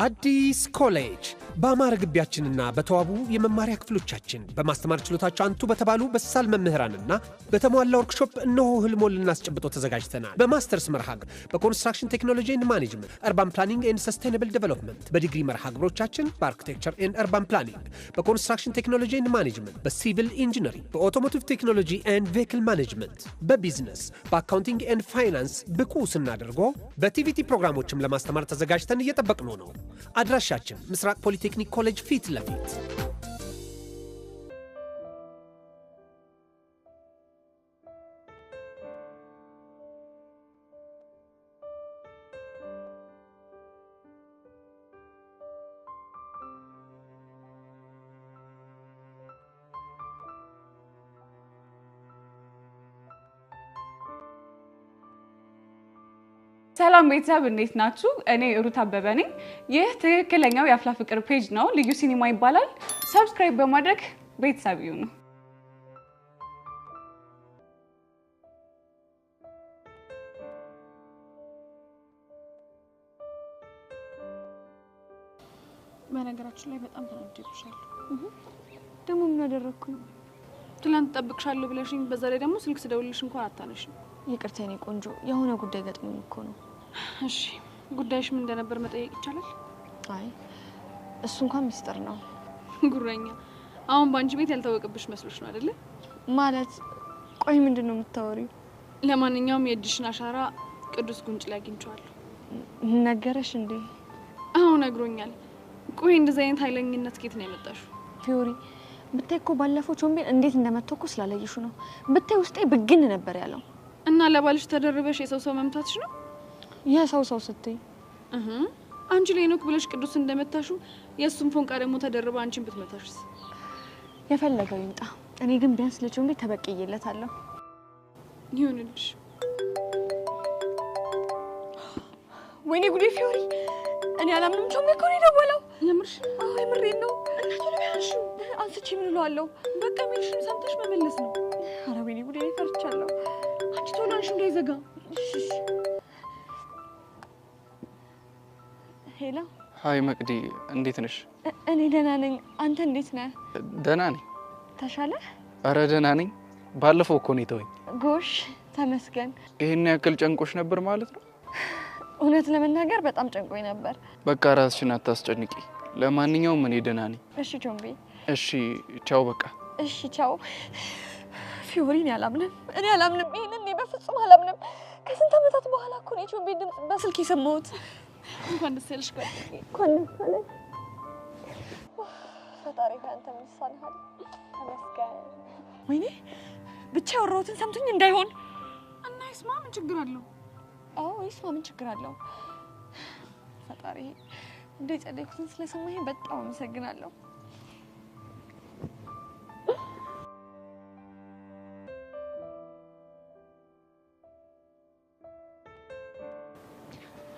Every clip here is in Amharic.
አዲስ ኮሌጅ በአማረ ግቢያችንና በተዋቡ የመማሪያ ክፍሎቻችን በማስተማር ችሎታቸው አንቱ በተባሉ በሳል መምህራንና በተሟላ ወርክሾፕ እነሆ ህልሞን ልናስጨብጦ ተዘጋጅተናል። በማስተርስ መርሃ ግብር በኮንስትራክሽን ቴክኖሎጂ ኤንድ ማኔጅመንት፣ አርባን ፕላኒንግ ኤንድ ሰስቴይነብል ዴቨሎፕመንት፣ በዲግሪ መርሃ ግብሮቻችን በአርኪቴክቸር ኤንድ አርባን ፕላኒንግ፣ በኮንስትራክሽን ቴክኖሎጂ ኤንድ ማኔጅመንት፣ በሲቪል ኢንጂነሪንግ፣ በኦቶሞቲቭ ቴክኖሎጂ ኤንድ ቬሂክል ማኔጅመንት፣ በቢዝነስ፣ በአካውንቲንግ ኤንድ ፋይናንስ ብቁ ስናደርጎ በቲቪቲ ፕሮግራሞችም ለማስተማር ተዘጋጅተን እየጠበቅነው ነው። አድራሻችን ምስራቅ ፖሊቴክኒክ ኮሌጅ ፊት ለፊት። ሰላም ቤተሰብ እንዴት ናችሁ? እኔ ሩት አበበ ነኝ። ይህ ትክክለኛው የአፍላ ፍቅር ፔጅ ነው። ልዩ ሲኒማ ይባላል። ሰብስክራይብ በማድረግ ቤተሰብ ይሁኑ። በነገራችን ላይ በጣም ተናድጄብሻለሁ። ደግሞ ምን አደረኩኝ? ትላንት ጠብቅሻለሁ ብለሽኝ በዛ ላይ ደግሞ ስልክ ስደውልልሽ እንኳን አታነሽም። ይቅርታ የኔ ቆንጆ፣ የሆነ ጉዳይ ገጥሞኝ እኮ ነው። እሺ ጉዳይሽ ምን እንደነበር መጠየቅ ይቻላል? አይ እሱ እንኳን ሚስጥር ነው። ጉረኛ፣ አሁን ባንቺ ቤት ያልታወቀብሽ መስሎሽ ነው አይደለ? ማለት ቆይ ምንድነው የምታወሪው? ለማንኛውም የእጅሽን አሻራ ቅዱስ ጉንጭ ላይ አግኝቼዋለሁ። ነገረሽ እንዴ? አዎ ነግሮኛል። ቆይ እንደዚህ አይነት ኃይለኝነት ከየት ነው ያመጣሽው? ፊዮሪ ብታይ እኮ ባለፈው ቾምቤን እንዴት እንደመተኩ ስላለይሹ ነው። ብታይ ውስጤ ብግን ነበር ያለው። እና ለባልሽ ተደርበሽ የሰው መምታትሽ ነው? የሰው ስትይ አንቺ ለሄኖክ ብለሽ ቅዱስ እንደመታሹ የሱም ፎንቃ ደግሞ ተደርባ አንቺን ብትመታሽስ? የፈለገው ይምጣ። እኔ ግን ቢያንስ ለቾምቤ ተበቅዬለታለሁ። ይሁንልሽ። ወይኔ ጉዴ ፊዮሪ፣ እኔ አላምንም። ቾምቤ እኮ ነው የደወለው። የምርሽ? አዎ የምሬን ነው። እናቱ ነው ያልሽው? አንስቼ ምን እለዋለሁ? በቃ ሚልሽን ሰምተሽ መመለስ ነው። ኧረ ወይኔ ጉዴ፣ ፈርቻለሁ። አንቺ ቶሎ አንቺ እንዳይዘጋ። ሄሎ። ሃይ መቅዲ፣ እንዴት ነሽ? እኔ ደህና ነኝ። አንተ እንዴት ነህ? ደህና ነኝ። ተሻለ? አረ ደህና ነኝ። ባለፈው እኮ ነው የተወኝ። ጎሽ ተመስገን። ይሄን ያክል ጨንቆሽ ነበር ማለት ነው? እውነት ለመናገር በጣም ጨንቆኝ ነበር። በቃ ራስሽን አታስጨንቂ። ለማንኛውም እኔ ደህና ነኝ። እሺ ቾምቤ። እሺ ቻው። በቃ እሺ ቻው። ፊዮሪ፣ እኔ አላምንም። ይሄንን እኔ በፍጹም አላምንም። ከስንት ዓመታት በኋላ እኮ ነው ቾምቤ ድምጽ በስልክ የሰማሁት። እንኳን ደስ ያለሽ ጓደኛዬ። እንኳን ደስ አለሽ። ፈጣሪ አንተ ምን ይሳናል? ተመስገን። ወይኔ ብቻ ያወራሁትን ሰምቶኝ እንዳይሆን። እና ይስማ፣ ምን ችግር አለው? አዎ ይስማ፣ ምን ችግር አለው? ፈጣሪ እንደ ጸለይኩትን ስለሰማኝ በጣም አመሰግናለሁ።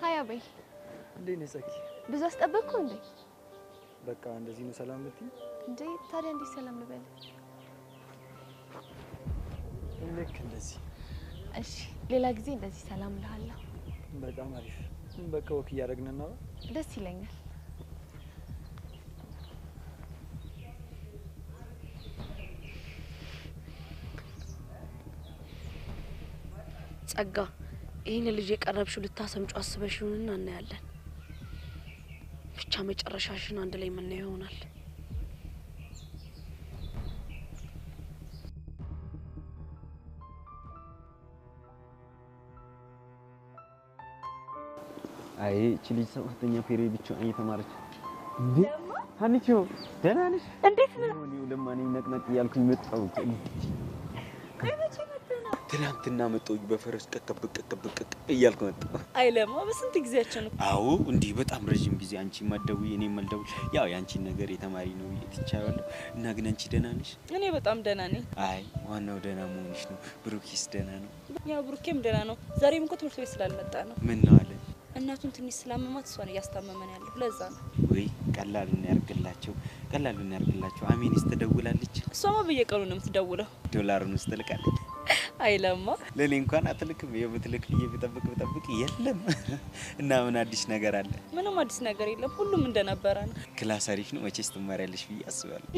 ሃይ አቤ፣ እንዴት ነህ ሰኪ? ብዙ አስጠበቅኩ እንዴ? በቃ እንደዚህ ነው ሰላም ልትይ እንዴ? ታዲያ እንዴት ሰላም ልበል? ልክ እንደዚህ። እሺ ሌላ ጊዜ እንደዚህ ሰላም እልሃለሁ። በጣም አሪፍ። በቃ ወክ እያደረግን ነው። ደስ ይለኛል። ጸጋ፣ ይሄን ልጅ የቀረብሽው ልታሰምጪው አስበሽ ይሁንና እናያለን። ብቻ መጨረሻሽን አንድ ላይ ምን ይሆናል? አይ እቺ ልጅ ሰባተኛ ፔሪድ ብቻ እየተማረች እንዴ? ሀኒቾ ደህና ነሽ? እንዴት ነህ? ነው ለማን ነቅነቅ እያልኩኝ መጣሁ። ትናንትና መጣሁ በፈረስ ቀቀብቅ እያልኩ መጣሁ። አይለማ በስንት ጊዜያችን ነው? አዎ እንዴ በጣም ረጅም ጊዜ። አንቺ ማደው የኔ መልደው ያው ያንቺ ነገር የተማሪ ነው ይትቻለሁ። እና ግን አንቺ ደህና ነሽ? እኔ በጣም ደህና ነኝ። አይ ዋናው ደህና መሆንሽ ነው። ብሩክስ ደህና ነው? ያው ብሩኬም ደህና ነው። ዛሬም እኮ ትምህርት ቤት ስላልመጣ ነው። ምን ነው አለ? እናቱን ትንሽ ስላመማት እሷን እያስታመመን ያለው ለዛ ነው። ወይ ቀላሉን ያርግላቸው። አሜንስ ትደውላለች? እሷማ በየቀኑ ነው የምትደውለው። ዶላሩን ስትልካለች? አይለማ ለኔ እንኳን አትልክም የምትልክ እየተጠብቅ የለም እና ምን አዲስ ነገር አለ ምንም አዲስ ነገር የለም ሁሉም እንደነበረ ነው ክላስ አሪፍ ነው መቼስ ትማሪያለሽ ብዬ አስባለሁ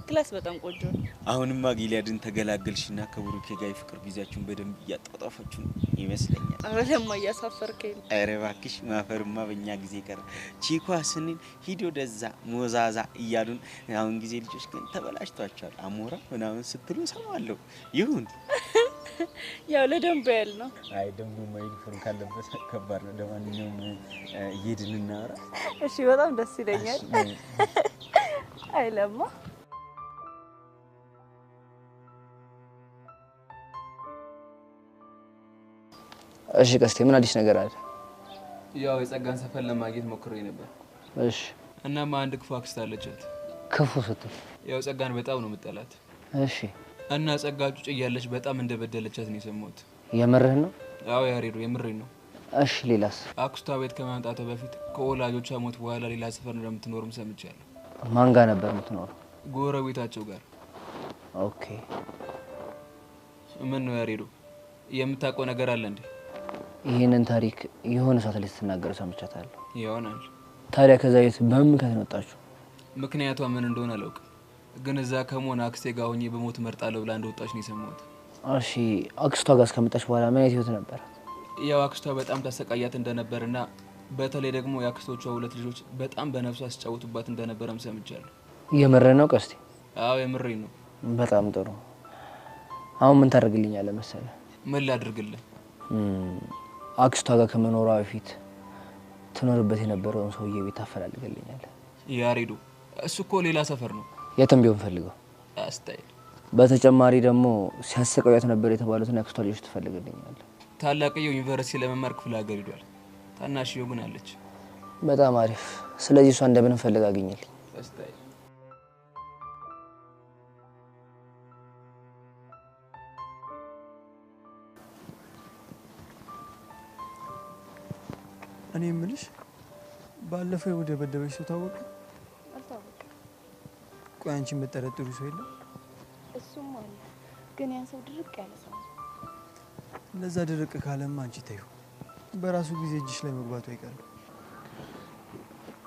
ክላስ በጣም ቆንጆ ነው አሁንማ ጊሊያድን ተገላገልሽና ከብሩኬ ጋር ፍቅር ጊዜያችሁን በደንብ እያጣጣፋችሁ ይመስለኛል አረለማ ያሳፈርከኝ ኧረ እባክሽ ማፈርማ በእኛ ጊዜ ቀረ ቺኳ ስንል ሂዶ ደዛ ሞዛዛ እያሉን አሁን ጊዜ ልጆች ግን ተበላሽቷቸዋል አሞራ ምናምን ስትሉ ሰማለሁ ይሁን ያው ለደንብ ያል ነው አይ ደንቡ ማይልፎን ካለበት ከባድ ነው ለማንኛውም እየድን እናወራ እሺ በጣም ደስ ይለኛል አይለማ እሺ ቀስቴ ምን አዲስ ነገር አለ ያው የጸጋን ሰፈር ለማግኘት ሞክሬ ነበር እሺ እናማ አንድ ክፉ አክስት አለቻት ክፉ ስትል ያው ጸጋን በጣም ነው የምጠላት እሺ እና ጸጋ ጩጭ እያለች በጣም እንደበደለቻት ነው የሰማሁት የምርህ ነው አዎ ያሬዱ የምሬን ነው እሺ ሌላስ አክስቷ ቤት ከመምጣቷ በፊት ከወላጆቿ ሞት በኋላ ሌላ ሰፈር እንደምትኖርም ሰምቻለሁ ማን ጋር ነበር የምትኖረው ጎረቤታቸው ጋር ኦኬ ምን ነው ያሬዱ የምታውቀው ነገር አለ እንዴ ይሄንን ታሪክ የሆነ ሰዓት ላይ ስትናገር ሰምቻታለሁ ይሆናል ታዲያ ከዛ ቤት በምን ከተነጣችሁ ምክንያቷ ምን እንደሆነ አላውቅም ግን እዛ ከሞና አክስቴ ጋር ሆኜ በሞት መርጣለሁ ብላ እንደወጣች ነው የሰማሁት እሺ አክስቷ ጋር እስከመጣች በኋላ ምን አይነት ህይወት ነበር ያው አክስቷ በጣም ታሰቃያት እንደነበርና በተለይ ደግሞ የአክስቶቿ ሁለት ልጆች በጣም በነፍሷ አስጫውቱባት እንደነበረም ሰምቻለሁ የምርህ ነው ቀስቴ አዎ የምሬን ነው በጣም ጥሩ አሁን ምን ታደርግልኛለህ መሰለህ ምን ላድርግልህ አክስቷ ጋር ከመኖሯ በፊት ትኖርበት የነበረውን ሰውዬ ቤት አፈላልገልኛል ያሬዱ እሱ እኮ ሌላ ሰፈር ነው የትም ቢሆን ፈልገው አስታይ በተጨማሪ ደግሞ ሲያሰቃያት ነበር የተባሉትን አክስቷ ልጆች ትፈልግልኛል ታላቅየው ዩኒቨርሲቲ ለመማር ክፍለ ሀገር ሄዷል ታናሽየው ግን አለች በጣም አሪፍ ስለዚህ እሷ እንደምን ፈልጋ አገኘልኝ አስታይ እኔ የምልሽ ባለፈው ወደ በደበሽ ሰው ታወቀ አልታወቀም ቆይ አንቺ የምትጠረጥሩ ሰው የለም እሱም አለ ግን ያን ሰው ድርቅ ያለ ሰው ለዛ ድርቅ ካለማ አንቺ ተይው በራሱ ጊዜ እጅሽ ላይ መግባቱ አይቀርም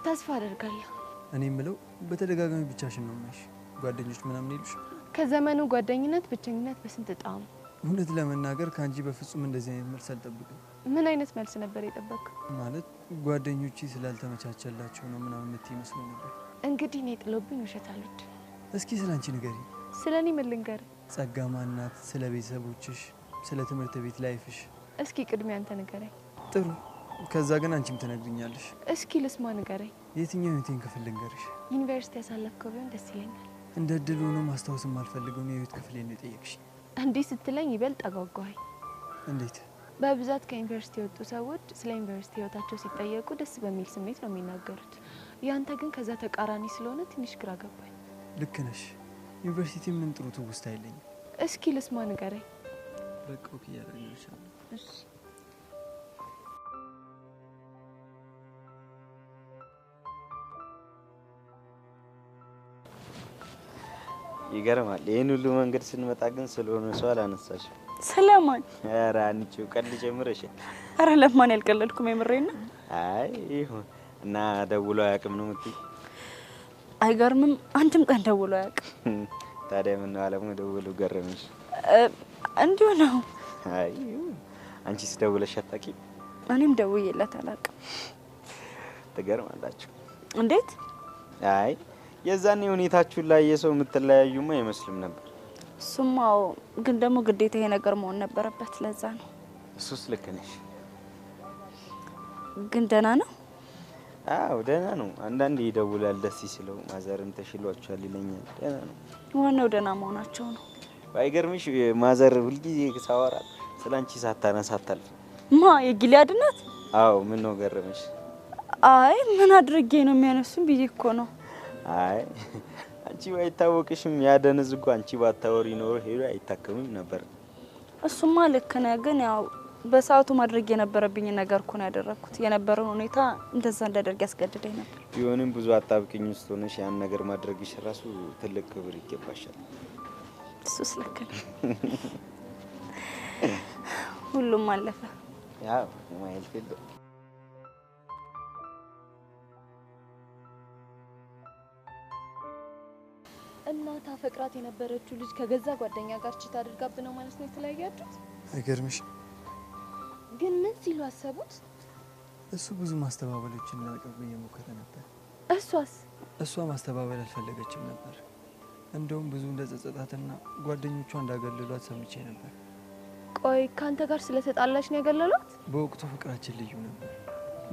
ተስፋ አደርጋለሁ እኔ የምለው በተደጋጋሚ ብቻሽን ነው ማይሽ ጓደኞች ምናምን ይሉሽ ከዘመኑ ጓደኝነት ብቸኝነት በስንት ጣም እውነት ለመናገር ካንቺ በፍጹም እንደዚህ አይነት መልስ አልጠብቅም ምን አይነት መልስ ነበር የጠበቅከው ማለት ጓደኞቼ ስላልተመቻቸላቸው ነው ምናምን የምትይ መስሎ ነበር እንግዲህ እኔ ጥሎብኝ ውሸት አልወድ እስኪ ስላንቺ ንገሪ ስለኔ ምን ልንገር ጸጋ ማናት ስለ ቤተሰቦችሽ ስለ ትምህርት ቤት ላይፍሽ እስኪ ቅድሚያ አንተ ንገረኝ ጥሩ ከዛ ግን አንቺም ትነግሪኛለሽ እስኪ ልስማ ንገረኝ የትኛው የቴን ክፍል ልንገርሽ ዩኒቨርሲቲ ያሳለፍከው ቢሆን ደስ ይለኛል እንደ እድል ሆኖ ማስታወስ የማልፈልገው የህይወት ክፍሌ ነው የጠየቅሽኝ እንዲህ ስትለኝ ይበልጥ አጓጓኝ እንዴት በብዛት ከዩኒቨርሲቲ የወጡ ሰዎች ስለ ዩኒቨርሲቲ ህይወታቸው ሲጠየቁ ደስ በሚል ስሜት ነው የሚናገሩት ያንተ ግን ከዛ ተቃራኒ ስለሆነ ትንሽ ግራ ገባኝ ልክ ነሽ ዩኒቨርሲቲ ምን ጥሩ ትውስታ አይለኝም እስኪ ልስማ ንገረኝ በቃ ኦኬ ያደርግልሻል እሺ ይገርማል ይሄን ሁሉ መንገድ ስንመጣ ግን ስለሆነ ሰው አላነሳሽ ሰላማን ኧረ አንቺ ቀልድ ጀምረሽ አረ ለማን ያልቀለልኩም የምሬና አይ ይሁን እና ደውሎ አያውቅም ነው የምትይ አይገርምም አንድም ቀን ደውሎ አያውቅም ታዲያ ምን አለሙ ደውሎ ገረመሽ እንዲሁ ነው አይ አንቺስ ደውለሽ አታውቂም እኔም ደውዬለት አላውቅም ትገርማላችሁ እንዴት አይ የዛኔ ሁኔታችሁን ላይ የሰው የምትለያዩማ አይመስልም ነበር ሱማው ግን ደግሞ ግዴታ ይሄ ነገር መሆን ነበረበት ለዛ ነው እሱስ ልክ ነሽ ግን ደህና ነው አው ደህና ነው አንዳንዴ ይደውላል ደስ ሲለው ማዘርም ተሽሏቸዋል ይለኛል ደህና ነው ዋናው ደህና መሆናቸው ነው ባይገርምሽ ማዘር ሁልጊዜ ሳወራ ስላንቺ ሳታነሳ አታልፍ ማ የጊሊያድ ናት አው ምን ነው ገረመሽ አይ ምን አድርጌ ነው የሚያነሱን ብዬ እኮ ነው አይ አንቺ ባይታወቅሽም ያደነዝ እኮ አንቺ ባታወሪ ኖሮ ሄዶ አይታከምም ነበር እሱማ ልክ ነህ ግን ያው በሰዓቱ ማድረግ የነበረብኝ ነገር እኮ ነው ያደረኩት የነበረው ሁኔታ እንደዛ እንዳደርግ ያስገድደኝ ነበር ቢሆንም ብዙ አጣብቂኝ ውስጥ ሆነሽ ያን ነገር ማድረግሽ ራሱ ትልቅ ክብር ይገባሻል እሱስ ልክ ነህ ሁሉም አለፈ። ያው ማይል ፊልድ እና ታፈቅራት የነበረችው ልጅ ከገዛ ጓደኛ ጋር ቺት አድርጋብ ነው ማለት ነው የተለያያችሁት? አይገርምሽ? ግን ምን ሲሉ አሰቡት? እሱ ብዙ ማስተባበሎችን ለማቅረብ እየሞከረ ነበር። እሷ ማስተባበል አልፈለገችም ነበር። እንደውም ብዙ እንደጸጸታትና ጓደኞቿ እንዳገለሏት ሰምቼ ነበር። ቆይ ካንተ ጋር ስለተጣላች ነው ያገለሏት? በወቅቱ ፍቅራችን ልዩ ነበር።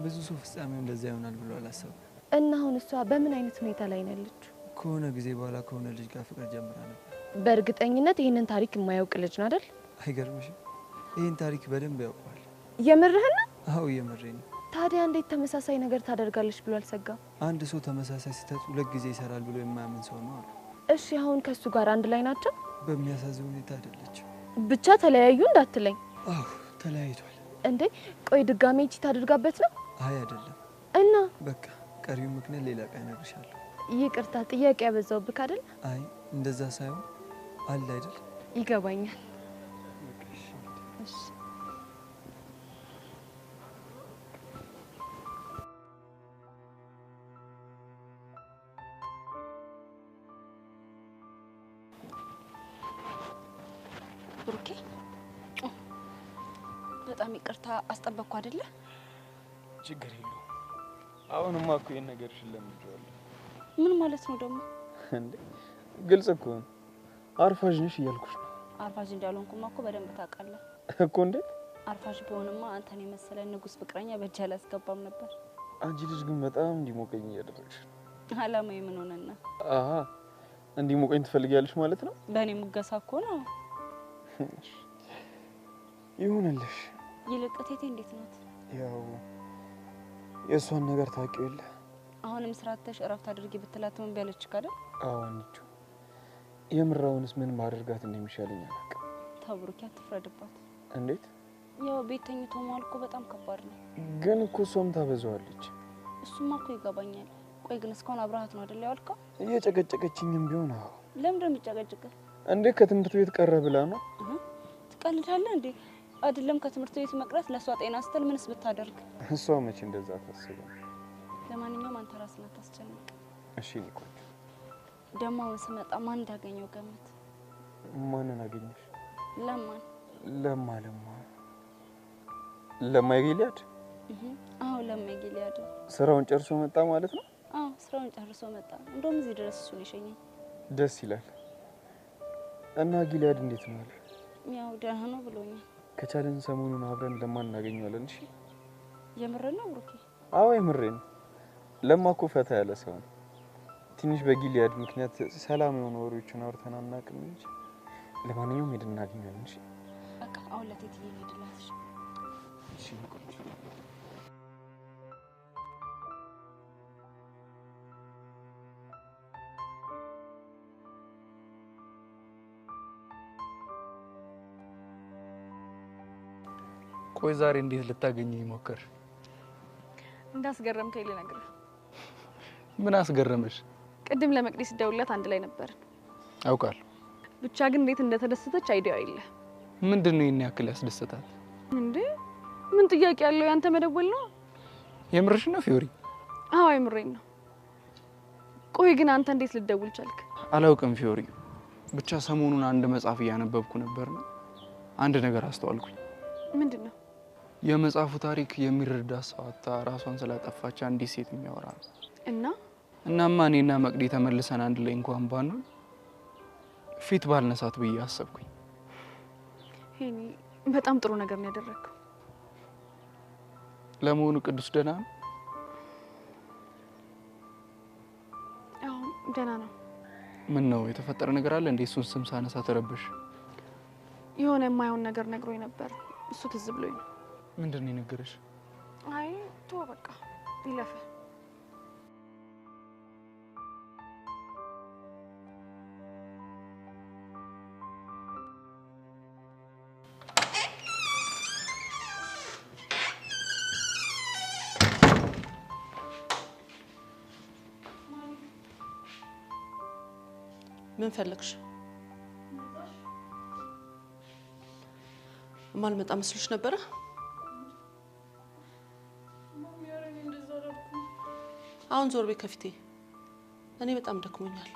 ብዙ ሰው ፍጻሜው እንደዛ ይሆናል ብሎ አላሰበም። እና አሁን እሷ በምን አይነት ሁኔታ ላይ ነው ያለችው? ከሆነ ጊዜ በኋላ ከሆነ ልጅ ጋር ፍቅር ጀምራ ነበር። በእርግጠኝነት ይሄንን ታሪክ የማያውቅ ልጅ ነው አይደል? አይገርምሽም? ይህን ታሪክ በደንብ ያውቀዋል። የምርህን ነው? አዎ የምሬን ነው። ታዲያ እንዴት ተመሳሳይ ነገር ታደርጋለች ብሎ አልሰጋም? አንድ ሰው ተመሳሳይ ስህተት 2 ጊዜ ይሰራል ብሎ የማያምን ሰው ነው አሉ። እሺ አሁን ከሱ ጋር አንድ ላይ ናቸው? በሚያሳዝን ሁኔታ አይደለችም። ብቻ ተለያዩ እንዳትለኝ። አዎ ተለያይቷል። እንዴ ቆይ ድጋሜ ቺት አድርጋበት ነው? አይ አይደለም። እና በቃ ቀሪው ምክንያት ሌላ ቀን እነግርሻለሁ። ይቅርታ ጥያቄ ያበዛውብክ አይደል? አይ እንደዛ ሳይሆን አለ አይደል? ይገባኛል። እሺ ብሩኬ በጣም ይቅርታ አስጠበቅኩ አይደለ? ችግር የለውም። አሁንማ እኮ ይሄን ነገር ሽለምጄዋለሁ። ምን ማለት ነው ደግሞ? እንዴ ግልጽ እኮ ነው። አርፋጅ ነሽ እያልኩሽ ነው። አርፋጅ እንዳልሆንኩማ እኮ በደንብ ታውቃለህ እኮ። እንዴ አርፋጅ በሆንማ አንተን የመሰለ ንጉስ ፍቅረኛ በእጅ አላስገባም ነበር። አንቺ ልጅ ግን በጣም እንዲሞቀኝ እያደረግሽ ነው። አላማዬ ምን ሆነና? አሃ እንዲሞቀኝ ትፈልጊያለሽ ማለት ነው? በእኔ ሙገሳ እኮ ነው። ይሁንልሽ። ይልቅ እቴቴ እንዴት ናት? ያው የእሷን ነገር ታውቂው የለ። አሁንም ስራተሽ እረፍት አድርጊ ብትላት ምን ቢያለች ካደል? አዎ አንቺ የምራውንስ ምን ማድረጋት እንደሚሻለኝ አላውቅም። ተው ብሩኬ አትፍረድባት። እንዴት? ያው ቤት ተኝቶ መዋል እኮ በጣም ከባድ ነው። ግን እኮ እሷም ታበዛዋለች። እሱማ እኮ ይገባኛል። ቆይ ግን እስካሁን አብረሃት ነው አይደል ያልከው? እየጨቀጨቀችኝም ቢሆን አዎ። ለምን እንደምጨቀጭቅህ? እንዴ ከትምህርት ቤት ቀረ ብላ ነው። ትቀልዳለህ እንዴ? አይደለም ከትምህርት ቤት መቅረት ለሷ ጤና ስትል ምንስ ብታደርግ? እሷ መቼ እንደዛ ታስበው። ለማንኛውም አንተ ራስህን አታስጨንቅ። እሺ ኒቆች፣ ደሞ አሁን ስመጣ ማን እንዳገኘው ገምት። ማንን አገኘሽ? ለማን? ለማ ጊሊያድ? አዎ ለማ ጊሊያድ። ስራውን ጨርሶ መጣ ማለት ነው? አዎ ስራውን ጨርሶ መጣ። እንደውም እዚህ ድረስ እሱ ነው የሸኘኝ። ደስ ይላል። እና ጊሊያድ እንዴት ነው አለ? ያው ደህና ነው ብሎኛል። ከቻለን ሰሞኑን አብረን ለማን እናገኘዋለን? እሺ የምሬን ነው ብሩኬ? አዎ የምሬን ነው። ለማ እኮ ፈታ ያለ ሰው ነው። ትንሽ በጊሊያድ ምክንያት ሰላም የሆኑ ወሬዎችን አውርተን አናውቅም እንጂ ለማንኛውም ሄደን እናገኘዋለን። እሺ በቃ አሁን ለቴትዬ ልሄድላት። እሺ ኒቆች። ቆይ ዛሬ እንዴት ልታገኘኝ ሞከር? እንዳስገረምከኝ ልነግርህ። ምን አስገረመሽ? ቅድም ለመቅደስ ደውላት አንድ ላይ ነበርን። አውቃለሁ። ብቻ ግን እንዴት እንደተደሰተች አይዲያው የለ። ምንድነው ይሄን ያክል ያስደሰታት? እንዴ ምን ጥያቄ ያለው? ያንተ መደወል ነው። የምርሽ ነው ፊዮሪ? አዎ የምሬን ነው። ቆይ ግን አንተ እንዴት ልደውል ቻልክ? አላውቅም ፊዮሪ። ብቻ ሰሞኑን አንድ መጽሐፍ እያነበብኩ ነበርና አንድ ነገር አስተዋልኩኝ። ምንድነው? የመጽሐፉ ታሪክ የሚረዳ ሰው አጣ ራሷን ስላጠፋች አንዲት ሴት የሚያወራ ነው። እናማ እኔና መቅዲ ተመልሰን አንድ ላይ እንኳን ባንሆን ፊት ባልነሳት ብዬ አሰብኩኝ። ሄኒ በጣም ጥሩ ነገር ነው ያደረግከው። ለመሆኑ ቅዱስ ደህና ነው? አዎ ደህና ነው። ምን ነው የተፈጠረ ነገር አለ እንዴ? እሱን ስም ሳነሳ ተረበሽ? የሆነ የማይሆን ነገር ነግሮኝ ነበር። እሱ ትዝ ብሎኝ ነው። ምንድን ነው የነገረሽ? አይ ተው በቃ ይለፈ። ምን ፈልግሽ? ማልመጣ መስሎሽ ነበረ? አሁን ዞር በይ ከፊቴ። እኔ በጣም ደክሞኛል።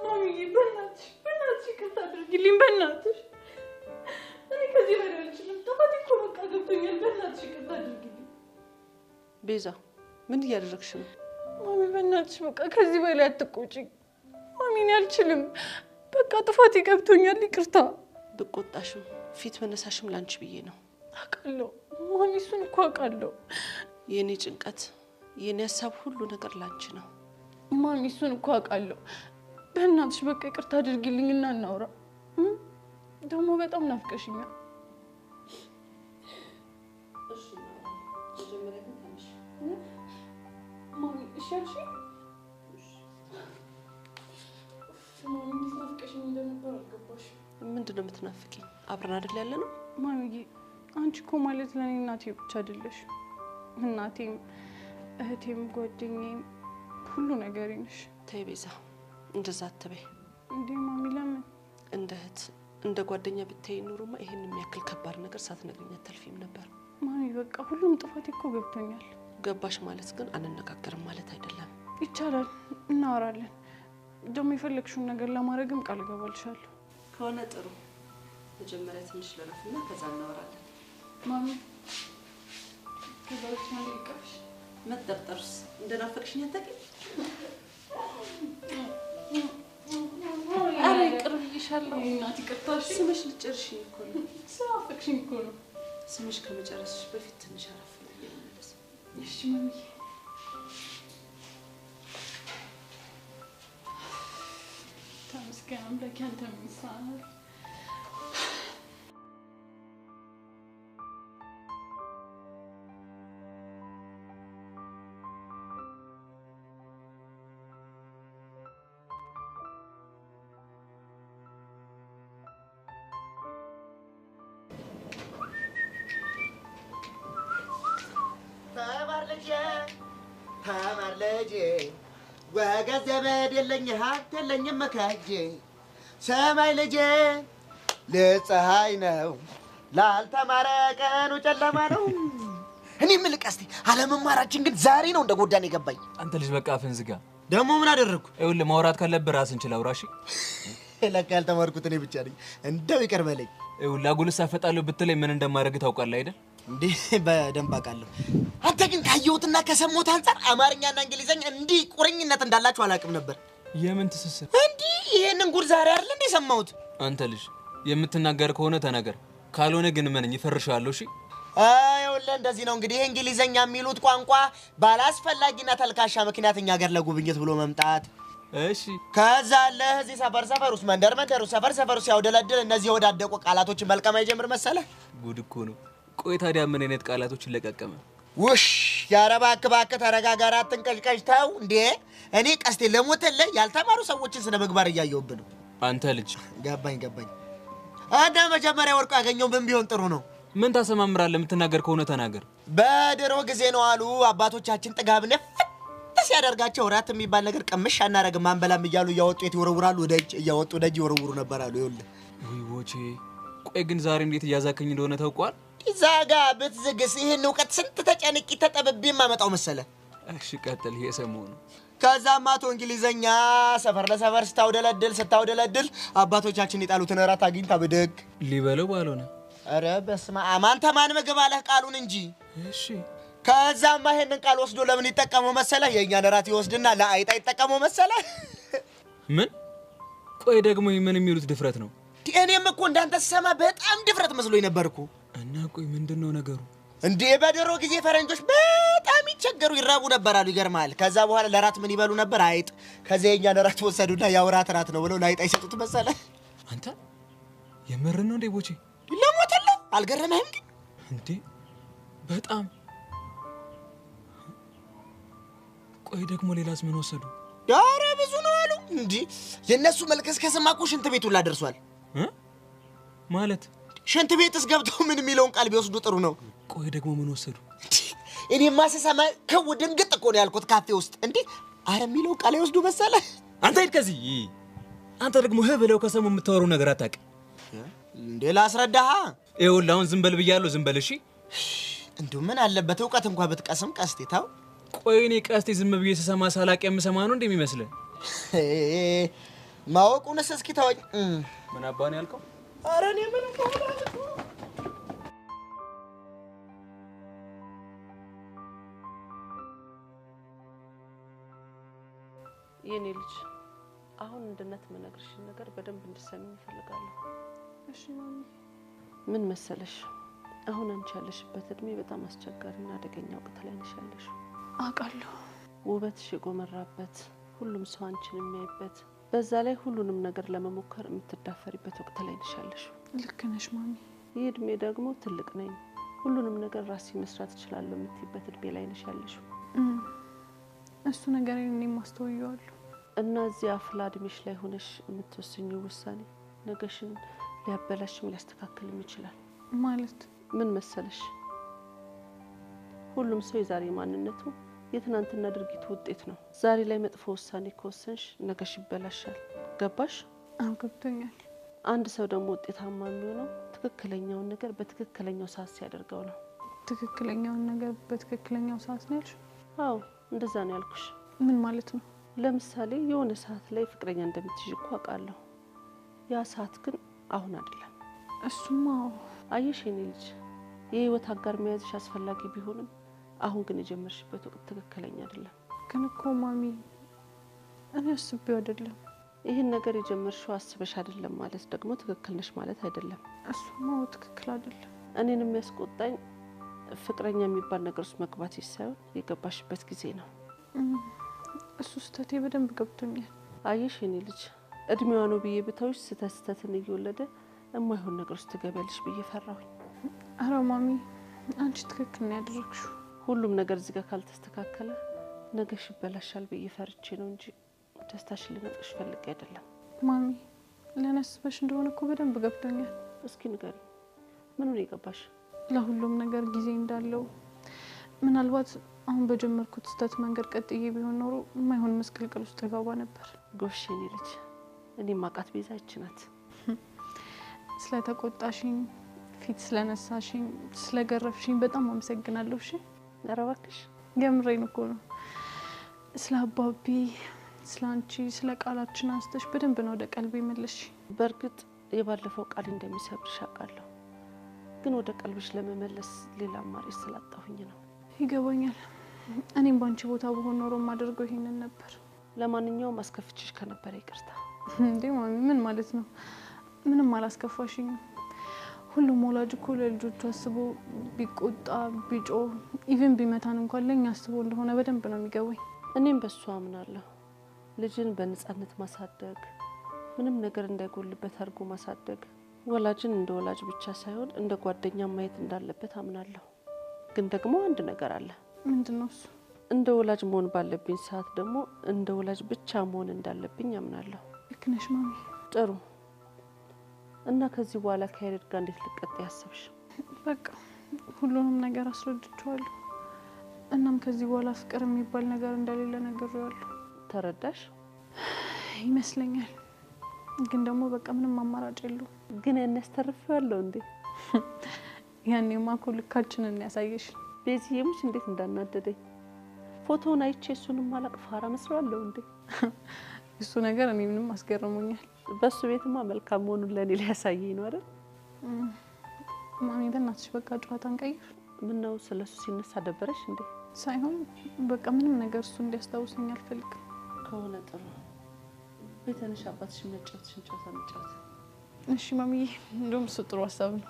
ማሚ በእናትሽ ይቅርታ አድርጊልኝ በእናትሽ። እኔ ከዚህ በላይ አልችልም። ጥፋቴ እኮ በቃ ገብቶኛል። በእናትሽ ይቅርታ አድርጊልኝ። ቤዛ ምን እያደረግሽ ነው? ማሚ በእናትሽ በቃ ከዚህ በላይ አትቆጪኝ። ማሚ እኔ አልችልም። በቃ ጥፋቴ ገብቶኛል። ይቅርታ። ብቆጣሽም ፊት መነሳሽም ላንቺ ብዬ ነው። አውቃለሁ ማሚ፣ እሱን እኮ አውቃለሁ። የኔ ጭንቀት የኔ ሀሳብ ሁሉ ነገር ላንቺ ነው ማሚ፣ እሱን እኮ አውቃለሁ። በእናትሽ በቃ ይቅርታ አድርጊልኝና እናውራ። ደግሞ በጣም ናፍቀሽኛል። እሺ መጀመሪያ ግን ትንሽ ማሚ እሺ አልሽኝ? ማሚ እንዴት ናፍቀሽኝ እንደነበር አልገባሽም። ምንድን ነው የምትናፍቂኝ? አብረን አይደል ያለ ነው? ማሚዬ አንቺ እኮ ማለት ለኔ እናቴ ብቻ አይደለሽ። እናቴም እህቴም ጓደኛዬም ሁሉ ነገሬ ነሽ። ተይ ቤዛ እንደዛ አትበይ። እንዴ ማሚ ለምን? እንደ እህት እንደ ጓደኛ ብታይ ኑሮማ ይሄን የሚያክል ከባድ ነገር ሳትነግሪኝ አታልፊም ነበር። ማሚ በቃ ሁሉም ጥፋቴ እኮ ገብቶኛል። ገባሽ ማለት ግን አንነጋገርም ማለት አይደለም። ይቻላል፣ እናወራለን። ደግሞ የፈለግሽውን ነገር ለማድረግም ቃል እገባልሻለሁ። ከሆነ ጥሩ። መጀመሪያ ትንሽ ለረፍና ከዛ እናወራለን። ማሚ ከዛ በፊት ማለት ይቀርሽ መጠርጠርስ እንደናፈቅሽኝ አታውቂም? ኧረ ይቅር ብዬሻለሁ። እናት ይቅርታሽ። ስምሽ ልጨርሽኝ እኮ ነው። ስናፈቅሽኝ እኮ ነው። ስምሽ ከመጨረስሽ በፊት ትንሽ አረፍ ብዬ ልመለስ። እሺ ማሚ። ተመስገን አምላኬ፣ አንተ ምን ይሳናል? ተማር ልጄ ወገን ዘመድ የለኝ ሀብት የለኝም መካጄ ሰማይ ልጄ ለፀሐይ ነው ላልተማረ ቀኑ ጨለማ ነው። እኔ የምልህ ቀስቴ አለመማራችን ግን ዛሬ ነው እንደ ጎዳን የገባኝ። አንተ ልጅ በቃ አፍህን ዝጋ። ደግሞ ምን አደረግኩ? ይኸውልህ ማውራት ካለብህ ራስን ችል አውራ። እሺ ለካ ያልተማርኩት እኔ ብቻ ነኝ። እንደው ይቅር በለኝ። ይኸውልህ አጉልስ አፈጣለሁ ብትለኝ ምን እንደማደርግ ታውቃለህ አይደል? እንዴ በደንብ አውቃለሁ። አንተ ግን ካየሁትና ከሰማሁት አንፃር አማርኛና እንግሊዘኛ እንዲህ ቁርኝነት እንዳላችሁ አላውቅም ነበር። የምን ትስስር? እንዲህ ይሄንን ጉድ ዛሬ አይደል እንዴ ሰማሁት? አንተ ልጅ የምትናገር ከሆነ ተናገር፣ ካልሆነ ግን ምን ይፈርሻለሁ። እሺ ይኸውልህ እንደዚህ ነው እንግዲህ እንግሊዘኛ የሚሉት ቋንቋ ባላስፈላጊና ተልካሻ ምክንያት እኛ ሀገር ለጉብኝት ብሎ መምጣት። እሺ ከዛ ለዚህ ሰፈር ውስጥ መንደር ውስጥ ሰፈር ውስጥ ያውደለድል እነዚህ ወዳደቁ ቃላቶችን መልቀም አይጀምር መሰለህ? ጉድ እኮ ነው። ቆይ ታዲያ ምን አይነት ቃላቶችን ለቀቀመ? ውሽ ያረባ እባክህ ተረጋጋ፣ አትንቀጭቀጭ ተው እንዴ። እኔ ቀስቴ ለሞተልህ ያልተማሩ ሰዎችን ስነ ምግባር እያየሁብህ ነው። አንተ ልጅ ገባኝ። አንተ መጀመሪያ ወርቁ ያገኘው ምን ቢሆን ጥሩ ነው? ምን ታሰማምራለህ? የምትናገር ከሆነ ተናገር። በድሮ ጊዜ ነው አሉ አባቶቻችን ጥጋብን ፍትስ ያደርጋቸው ራት የሚባል ነገር ቀምሽ አናረግም አንበላም እያሉ እያወጡ የት ይወረውራሉ፣ ደጅ እያወጡ ደጅ ይወረውሩ ነበር አሉ። ይኸውልህ ወይ ቦቼ፣ ቆይ ግን ዛሬ እንዴት እያዛከኝ እንደሆነ ታውቋል? ይዛጋ ብትዝግስ ይሄን እውቀት ስንት ተጨንቂ ተጠብቤ ማመጣው መሰለ። እሺ ቀጥል። የሰሞኑ ከዛማ አቶ እንግሊዘኛ ሰፈር ለሰፈር ስታውደለድል አባቶቻችን የጣሉትን እራት አግኝታ ብድግ ሊበለው ባልሆነ። ኧረ በስመ አብ አንተ ማን ምግብ አለህ ቃሉን እንጂ። እሺ ከዛማ ይሄንን ቃል ወስዶ ለምን ይጠቀመው መሰለ? የእኛን እራት ይወስድና ለአይጣ ይጠቀመው መሰለ። ምን? ቆይ ደግሞ ምን የሚሉት ድፍረት ነው? እኔም እኮ እንዳንተ ሰማ በጣም ድፍረት መስሎኝ ነበርኩ። እና ቆይ ምንድነው ነገሩ? እንዴ በድሮ ጊዜ ፈረንጆች በጣም ይቸገሩ ይራቡ ነበር አሉ። ይገርማል። ከዛ በኋላ ለራት ምን ይበሉ ነበር? አይጥ። ከዛ የኛን እራት ወሰዱና ያው ራት ነው ብለው ለአይጣ ይሰጡት መሰለ። አንተ የምር ነው እንዴ ቦቼ? ለሞተልህ አልገረመህም ግን? እንዴ በጣም። ቆይ ደግሞ ሌላስ ምን ወሰዱ? ዳረ ብዙ ነው አሉ። እንዴ የነሱ መልከስከስማ እኮ ሽንት ቤት ሁላ ደርሷል። ማለት ሽንት ቤትስ ገብተው ምን የሚለውን ቃል ቢወስዱ ጥሩ ነው። ቆይ ደግሞ ምን ወሰዱ? እኔማ ስሰማ ከው ድንግጥ እኮ ነው ያልኩት ካፌ ውስጥ። እንዴ አረ የሚለውን ቃል ይወስዱ መሰለ። አንተ ሂድ ከዚህ። አንተ ደግሞ ብለው ከሰሙ የምታወሩ ነገር አታውቅ እንዴ? ላስረዳሃ። ይኸውልህ አሁን ዝም በል ብያለሁ። ዝም በል እሺ። እንደው ምን አለበት እውቀት እንኳን ብትቀስም ቀስቴ ታው። ቆይ እኔ ቀስቴ ዝም ብዬ ስሰማ ሳላቅ የምሰማ ነው እንደሚመስልህ? ማወቁንስ እስኪ ተወኝ። ምን አባን ያልከው? ኧረ እኔ ምን ቆላ የኔ ልጅ አሁን እንደነት መነግርሽን ነገር በደንብ እንድትሰሚኝ እፈልጋለሁ። እሺ ማሚ። ምን መሰለሽ አሁን አንቺ ያለሽበት እድሜ በጣም አስቸጋሪና አደገኛ ወቅት ላይ ነሽ ያለሽው። አውቃለሁ። ውበትሽ የጎመራበት ሁሉም ሰው አንቺን የሚያይበት በዛ ላይ ሁሉንም ነገር ለመሞከር የምትዳፈሪበት ወቅት ላይ ነሽ ያለሽው። ልክ ነሽ ማሚ። ይህ እድሜ ደግሞ ትልቅ ነኝ ሁሉንም ነገር ራሴ መስራት እችላለሁ የምትይበት እድሜ ላይ ነሽ ያለሽው። እሱ ነገር እኔም ማስተውየዋለሁ። እና እዚህ አፍላ እድሜሽ ላይ ሆነሽ የምትወስኚው ውሳኔ ነገሽን ሊያበላሽም ሊያስተካክልም ይችላል። ማለት ምን መሰለሽ ሁሉም ሰው የዛሬ ማንነቱ የትናንትና ድርጊቱ ውጤት ነው። ዛሬ ላይ መጥፎ ውሳኔ ከወሰንሽ ነገሽ ይበላሻል። ገባሽ? አዎ ገብቶኛል። አንድ ሰው ደግሞ ውጤታማ የሚሆነው ትክክለኛውን ነገር በትክክለኛው ሰዓት ሲያደርገው ነው። ትክክለኛውን ነገር በትክክለኛው ሰዓት ነው ያልሽ? አዎ እንደዛ ነው ያልኩሽ። ምን ማለት ነው? ለምሳሌ የሆነ ሰዓት ላይ ፍቅረኛ እንደምትይዥ እኮ አውቃለሁ። ያ ሰዓት ግን አሁን አይደለም። እሱማ አየሽ የኔ ልጅ የህይወት አጋር መያዝሽ አስፈላጊ ቢሆንም አሁን ግን የጀመርሽበት ወቅት ትክክለኛ አይደለም። ግን እኮ ማሚ እኔ አስቤው አይደለም። ይህን ነገር የጀመርሽው አስበሽ አይደለም ማለት ደግሞ ትክክል ነሽ ማለት አይደለም። እሱማ ትክክል አይደለም። እኔን የሚያስቆጣኝ ፍቅረኛ የሚባል ነገር ውስጥ መግባትሽ ሳይሆን የገባሽበት ጊዜ ነው። እሱ ስህተቴ በደንብ ገብቶኛል። አየሽ የኔ ልጅ እድሜዋ ነው ብዬ ብተውሽ ስህተትን እየወለደ የማይሆን ነገር ውስጥ ትገቢያለሽ ብዬ ፈራሁኝ። ኧረ ማሚ አንቺ ትክክል ነው ያደረግሽው። ሁሉም ነገር እዚህ ጋር ካልተስተካከለ ነገሽ ይበላሻል ብዬ ፈርቼ ነው እንጂ ደስታሽን ልነጥቅሽ ፈልጌ አይደለም። ማሚ ለእኔ አስበሽ እንደሆነ እኮ በደንብ ገብቶኛል። እስኪ ንገሪኝ ምኑን የገባሽ? ለሁሉም ነገር ጊዜ እንዳለው ምናልባት አሁን በጀመርኩት ስህተት መንገድ ቀጥዬ ቢሆን ኖሮ የማይሆን መስቀልቅል ውስጥ ገባ ነበር። ጎሽ የኔ ልጅ እኔ ማቃት ቤዛ ይችናት። ስለተቆጣሽኝ፣ ፊት ስለነሳሽኝ፣ ስለገረፍሽኝ በጣም አመሰግናለሁ። እሺ ኧረ እባክሽ የምሬን እኮ ነው። ስለ አባቢ፣ ስለ አንቺ፣ ስለ ቃላችን አንስተሽ በደንብ ነው ወደ ቀልቤ መለሽ። በእርግጥ የባለፈው ቃል እንደሚሰብርሽ አውቃለሁ፣ ግን ወደ ቀልብሽ ለመመለስ ሌላ አማራጭ ስላጣሁኝ ነው። ይገባኛል። እኔም ባንቺ ቦታ በሆን ኖሮ ማደርገው ይሄንን ነበር። ለማንኛውም አስከፍችሽ ከነበረ ይቅርታ። እንዴ ማሚ ምን ማለት ነው? ምንም አላስከፋሽኝም። ሁሉም ወላጅ እኮ ለልጆቹ አስቦ ቢቆጣ ቢጮ ኢቭን ቢመታን እንኳን ለኛ አስቦ እንደሆነ በደንብ ነው የሚገባኝ። እኔም በሱ አምናለሁ። ልጅን በነጻነት ማሳደግ፣ ምንም ነገር እንዳይጎልበት አድርጎ ማሳደግ ወላጅን እንደ ወላጅ ብቻ ሳይሆን እንደ ጓደኛ ማየት እንዳለበት አምናለሁ። ግን ደግሞ አንድ ነገር አለ። ምንድነው እሱ? እንደ ወላጅ መሆን ባለብኝ ሰዓት ደግሞ እንደ ወላጅ ብቻ መሆን እንዳለብኝ አምናለሁ። ልክ ነሽ ማሚ። ጥሩ። እና ከዚህ በኋላ ከያሬድ ጋር እንዴት ልቀጥይ ያሰብሽ? በቃ ሁሉንም ነገር አስረድቼዋለሁ። እናም ከዚህ በኋላ ፍቅር የሚባል ነገር እንደሌለ ነግሬዋለሁ። ተረዳሽ? ይመስለኛል። ግን ደግሞ በቃ ምንም አማራጭ የለውም። ግን ያስተርፈዋለሁ እንዴ? ያኔማ እኮ ልካችንን ያሳየሽ። ቤዚዬሙሽ እንዴት እንዳናደደኝ ፎቶውን አይቼ እሱንም ማላቅ ፋራ መስሏለሁ እንዴ? እሱ ነገር እኔ ምንም አስገርሞኛል። በሱ ቤትማ መልካም መሆኑን ለኔ ሊያሳየኝ ነው አይደል? ማሚ በእናትሽ በቃ ጨዋታን ቀይር። ምነው ስለሱ ሲነሳ ደበረሽ እንዴ? ሳይሆን በቃ ምንም ነገር እሱ እንዲያስታውሰኝ አልፈልግም። ከሆነ ጥሩ። ቤተነሽ አባትሽ የሚያጫውትሽን ጨዋታ እንጫወት። እሺ ማሚዬ፣ እንደውም እሱ ጥሩ ሀሳብ ነው።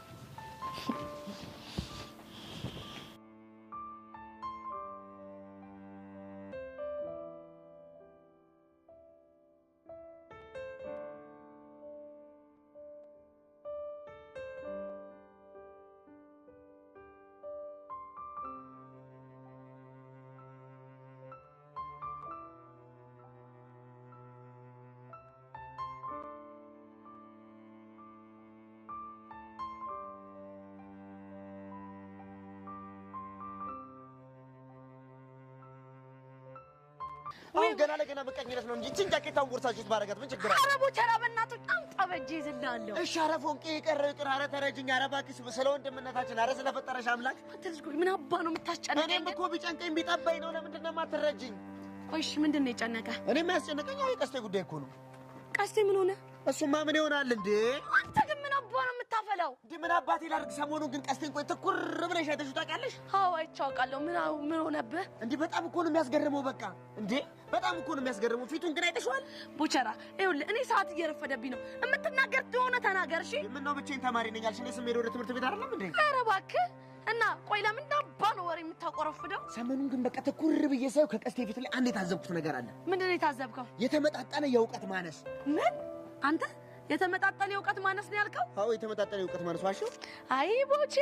አሁን ገና ለገና መቀኘት ነው እንጂ እቺን ጃኬታውን ቦርሳችሁ ባረጋት ምን ችግር አለ? ኧረ ቦቸራ በእናትህ ጣምጣ በእጄ ይዝልሃለሁ። እሺ ኧረ ፎንቄ ይቀር ኧረ ተረጅኝ ኧረ እባክሽ ስለ ወንድምነታችን ኧረ ስለፈጠረሽ አምላክ አትልጅ ቆይ ምን አባ ነው የምታስጨንቀኝ? እኔም እኮ ቢጨንቀኝ ቢጠባኝ ነው ለምንድን ነው የማትረጅኝ? ቆይ እሺ ምንድን ነው የጨነቀህ? እኔም ያስጨነቀኝ የቀስቴ ጉዳይ እኮ ነው። ቀስቴ ምን ሆነ? እሱማ ምን ይሆናል እንዴ? አንተ ግን ምን አባ ነው የምታፈላው? እንዴ ምን አባቴ ላድርግ? ሰሞኑን ግን ቀስቴን ቆይ ትኩር ብለሽ አይተሽው ታውቂያለሽ? አዎ አይቼው አውቃለሁ። ምን ሆነብህ? እንዴ በጣም እኮ ነው የሚያስገርመው። በቃ እንዴ በጣም እኮ ነው የሚያስገርመው። ፊቱን ግን አይተሽዋል? ቦቸራ ይኸውልህ እኔ ሰዓት እየረፈደብኝ ነው። የምትናገር ከሆነ ተናገር እሺ። ምን ነው ብቻዬን ተማሪ ነኝ አልሽ? እኔ ስሜድ ወደ ትምህርት ቤት አይደለም እንዴ? ኧረ እባክህ እና ቆይ ለምን ዳባ ነው ወሬ የምታቆረፍደው? ሰሞኑን ግን በቃ ትኩር ብዬ ሳይው ከቀስቴ ፊት ላይ አንድ የታዘብኩት ነገር አለ። ምንድን ነው የታዘብከው? የተመጣጠነ የእውቀት ማነስ። ምን አንተ የተመጣጠነ የእውቀት ማነስ ነው ያልከው? አዎ የተመጣጠነ የእውቀት ማነስ ዋሽው። አይ ቦቼ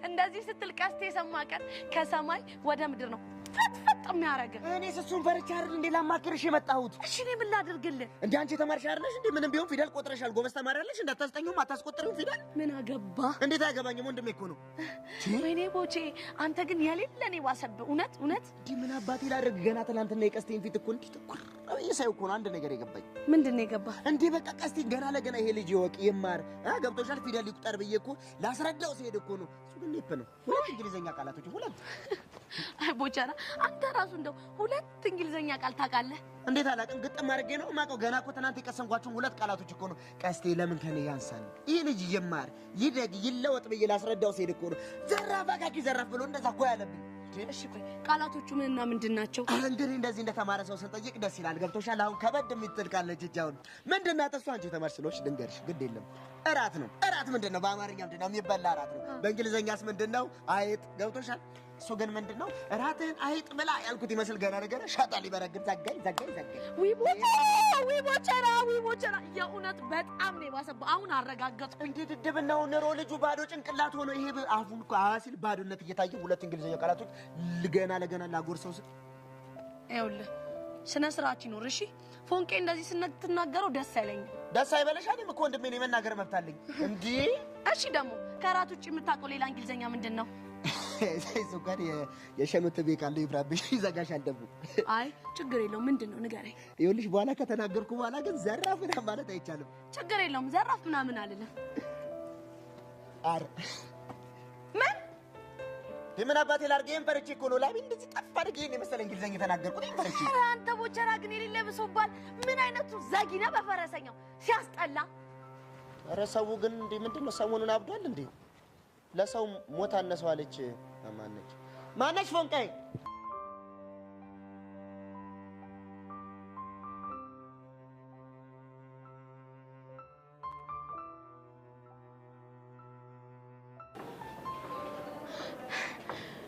እንደዚህ ስትል ቀስቴ የሰማ ቀን ከሰማይ ወደ ምድር ነው ፈጥፈጥ የሚያደርግ። እኔስ እሱን ፈርቻ አይደል እንዴ ላማክርሽ የመጣሁት? እሺ እኔ ምን ላድርግልህ? እንዴ አንቺ ተማርሽ አይደለሽ እንዴ? ምንም ቢሆን ፊደል ቆጥረሻል። ጎበዝ ተማሪ አይደለሽ? እንዳታስጠኙም አታስቆጥሪም ፊደል። ምን አገባ? እንዴት አያገባኝም? ወንድሜ እኮ ነው። ወይኔ ቦቼ አንተ ግን የሌለ እኔ ዋሰብህ። እውነት እንዴ ምን አባቴ ላድርግ? ገና ትናንትና የቀስቴን ፊት እኮ እንዴ ትኩር ብዬ ሳይው እኮ ነው አንድ ነገር የገባኝ። ምንድን ነው የገባህ? እንዴ በቃ ቀስቴን ገና ለገና ይሄ ልጅ ይወቅ ይማር ገብቶሻል? ፊደል ይቁጠር ብዬ እኮ ላስረዳው ሲሄድ እኮ ነው እሱ ግን ኔፕ ነው። ሁለት እንግሊዘኛ ቃላቶች ሁለት። አይ ቦቸራ አንተ ራሱ እንደው ሁለት እንግሊዘኛ ቃል ታውቃለህ? እንዴት አላውቅም? ግጥም አድርጌ ነው የማውቀው። ገና እኮ ትናንት የቀሰምኳቸውን ሁለት ቃላቶች እኮ ነው። ቀስቴ ለምን ከኔ ያንሳል? ይህ ልጅ ይማር ይደግ ይለወጥ ብዬ ላስረዳው ሲሄድ እኮ ነው ዘራፍ አካኪ ዘራፍ ብሎ እንደዛ እኮ ያለብኝ። እሺ ቆይ ቃላቶቹ ምንና ምንድን ናቸው? እንግዲህ እንደዚህ እንደተማረ ሰው ስንጠይቅ ደስ ይላል። ገብቶሻል? አሁን ከበድ የምትል ካለች እጅ አሁን ምንድን ናት እሷ? አንቺ የተማርሽ ስለሆንሽ ልንገርሽ፣ ግድ የለም እራት ነው። እራት ምንድን ነው? በአማርኛ ምንድን ነው? የሚበላ እራት ነው። በእንግሊዝኛስ ምንድን ነው? አይጥ። ገብቶሻል? እሱ ግን ምንድን ነው? እራትህን አይጥ ብላ ያልኩት ይመስል ገና ነገር ሻጣ ሊበረግድ ዘጋኝ። ዊ ቦቸራ የእውነት በጣም ነው የባሰብህ። አሁን አረጋገጥኩ። እንዴ ድድብናው ኑሮ ልጁ ባዶ ጭንቅላት ሆኖ ይሄ አፉን እኮ ሲል ባዶነት እየታየ ሁለት እንግሊዝኛ ቃላቶች ገና ለገና ላጎርሰው ስል ይኸውልህ ስነ ስርዓት ይኖር እሺ። ፎንቄ እንደዚህ ስትናገረው ደስ አይለኝም። ደስ አይበለሽ። እኔም እኮ ወንድሜ ነኝ መናገር መብት አለኝ እንዴ። እሺ ደግሞ ከእራት ውጭ የምታውቀው ሌላ እንግሊዝኛ ምንድን ነው? እሱ ጋር የሸኑት ቤት አለ ይብራብሽ ይዘጋሻል ደግሞ። አይ ችግር የለውም ምንድን ነው ንገረኝ። ይኸውልሽ በኋላ ከተናገርኩ በኋላ ግን ዘራፍ ምናምን ማለት አይቻልም። ችግር የለውም ዘራፍ ምናምን አልልም። አረ ምን ምን አባቴ ላድርግ? ይሄን ፈርቼ እኮ ነው ላቢ እንደዚህ ጠፍ አድርጌ ይሄን የመሰለ እንግሊዝኛ የተናገርኩት። ይሄን ፈርቼ። ኧረ አንተ ቦቸራ ግን የሌለ ብሶባል። ምን አይነቱ ዘጊ ነህ በፈረሰኛው ሲያስጠላ። ኧረ ሰው ግን እንዴ ምንድን ነው ሰሞኑን አብዷል እንዴ? ለሰው ሞት አነሰዋለች። ማነች ፎንቃይ?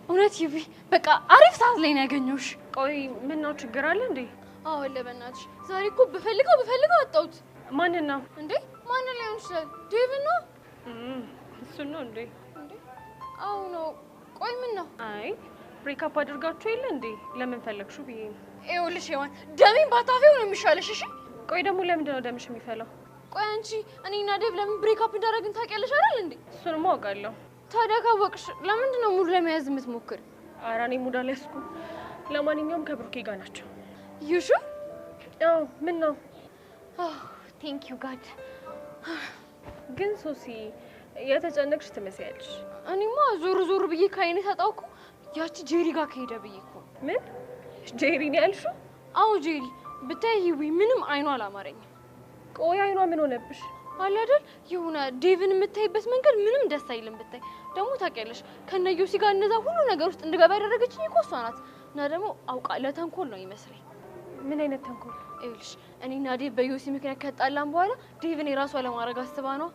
እውነት ይቢ በቃ አሪፍ ሰዓት ላይ ነው ያገኘሁሽ። ቆይ ምን ነው ችግር አለ እንዴ? አዎ ለበናትሽ ዛሬ እኮ ብፈልገው አጣሁት። ማንን ነው እንዴ? ማንን ሊሆን ይችላል? ዴቭ ነው። እሱ ነው እንዴ? አዎ ነው። ቆይ ምን ነው? አይ ብሬክአፕ አድርጋችሁ የለ እንዴ? ለምን ፈለግሽው ብዬ ነው። ይኸውልሽ ሄዋን ደሜን ባታፊው ነው የሚሻለሽ። እሺ ቆይ ደግሞ ለምንድን ነው ደምሽ የሚፈላው? ቆይ አንቺ እኔና ዴቭ ለምን ብሬክአፕ እንዳደረግን ታውቂያለሽ አይደል እንዴ? እሱንማ አውቃለሁ። ታዲያ ካወቅሽ ለምንድን ነው ሙድ ለመያዝ የምትሞክር? ኧረ እኔ ሙድ አልያዝኩም። ለማንኛውም ከብሩኬ ጋር ናቸው። ዩሹ? አዎ ምን ነው? ቴንክ ዩ ጋድ። ግን ሶሲ የተጨነቅሽ ትመስያለሽ። እኔማ ዞር ብዬ ከአይኔ ታጣውኩ ያቺ ጄሪ ጋር ከሄደ ብዬ እኮ። ምን ጄሪ ነው ያልሽው? አዎ ጄሪ ብታይ ይዊ ምንም አይኗ አላማረኝም። ቆይ አይኗ ምን ሆነብሽ? አለ አይደል የሆነ ዴቭን የምታይበት መንገድ ምንም ደስ አይልም። ብታይ ደግሞ ታውቂያለሽ ከነዮሲ ጋር እነዛ ሁሉ ነገር ውስጥ እንድገባ ያደረገችኝ እኮ እሷ ናት። እና ደግሞ አውቃ ለተንኮል ነው ይመስለኝ። ምን አይነት ተንኮል? ይኸውልሽ እኔና ዴቭ በዮሲ ምክንያት ከጣላን በኋላ ዴቭን የራሷ ለማድረግ አስባ ነው።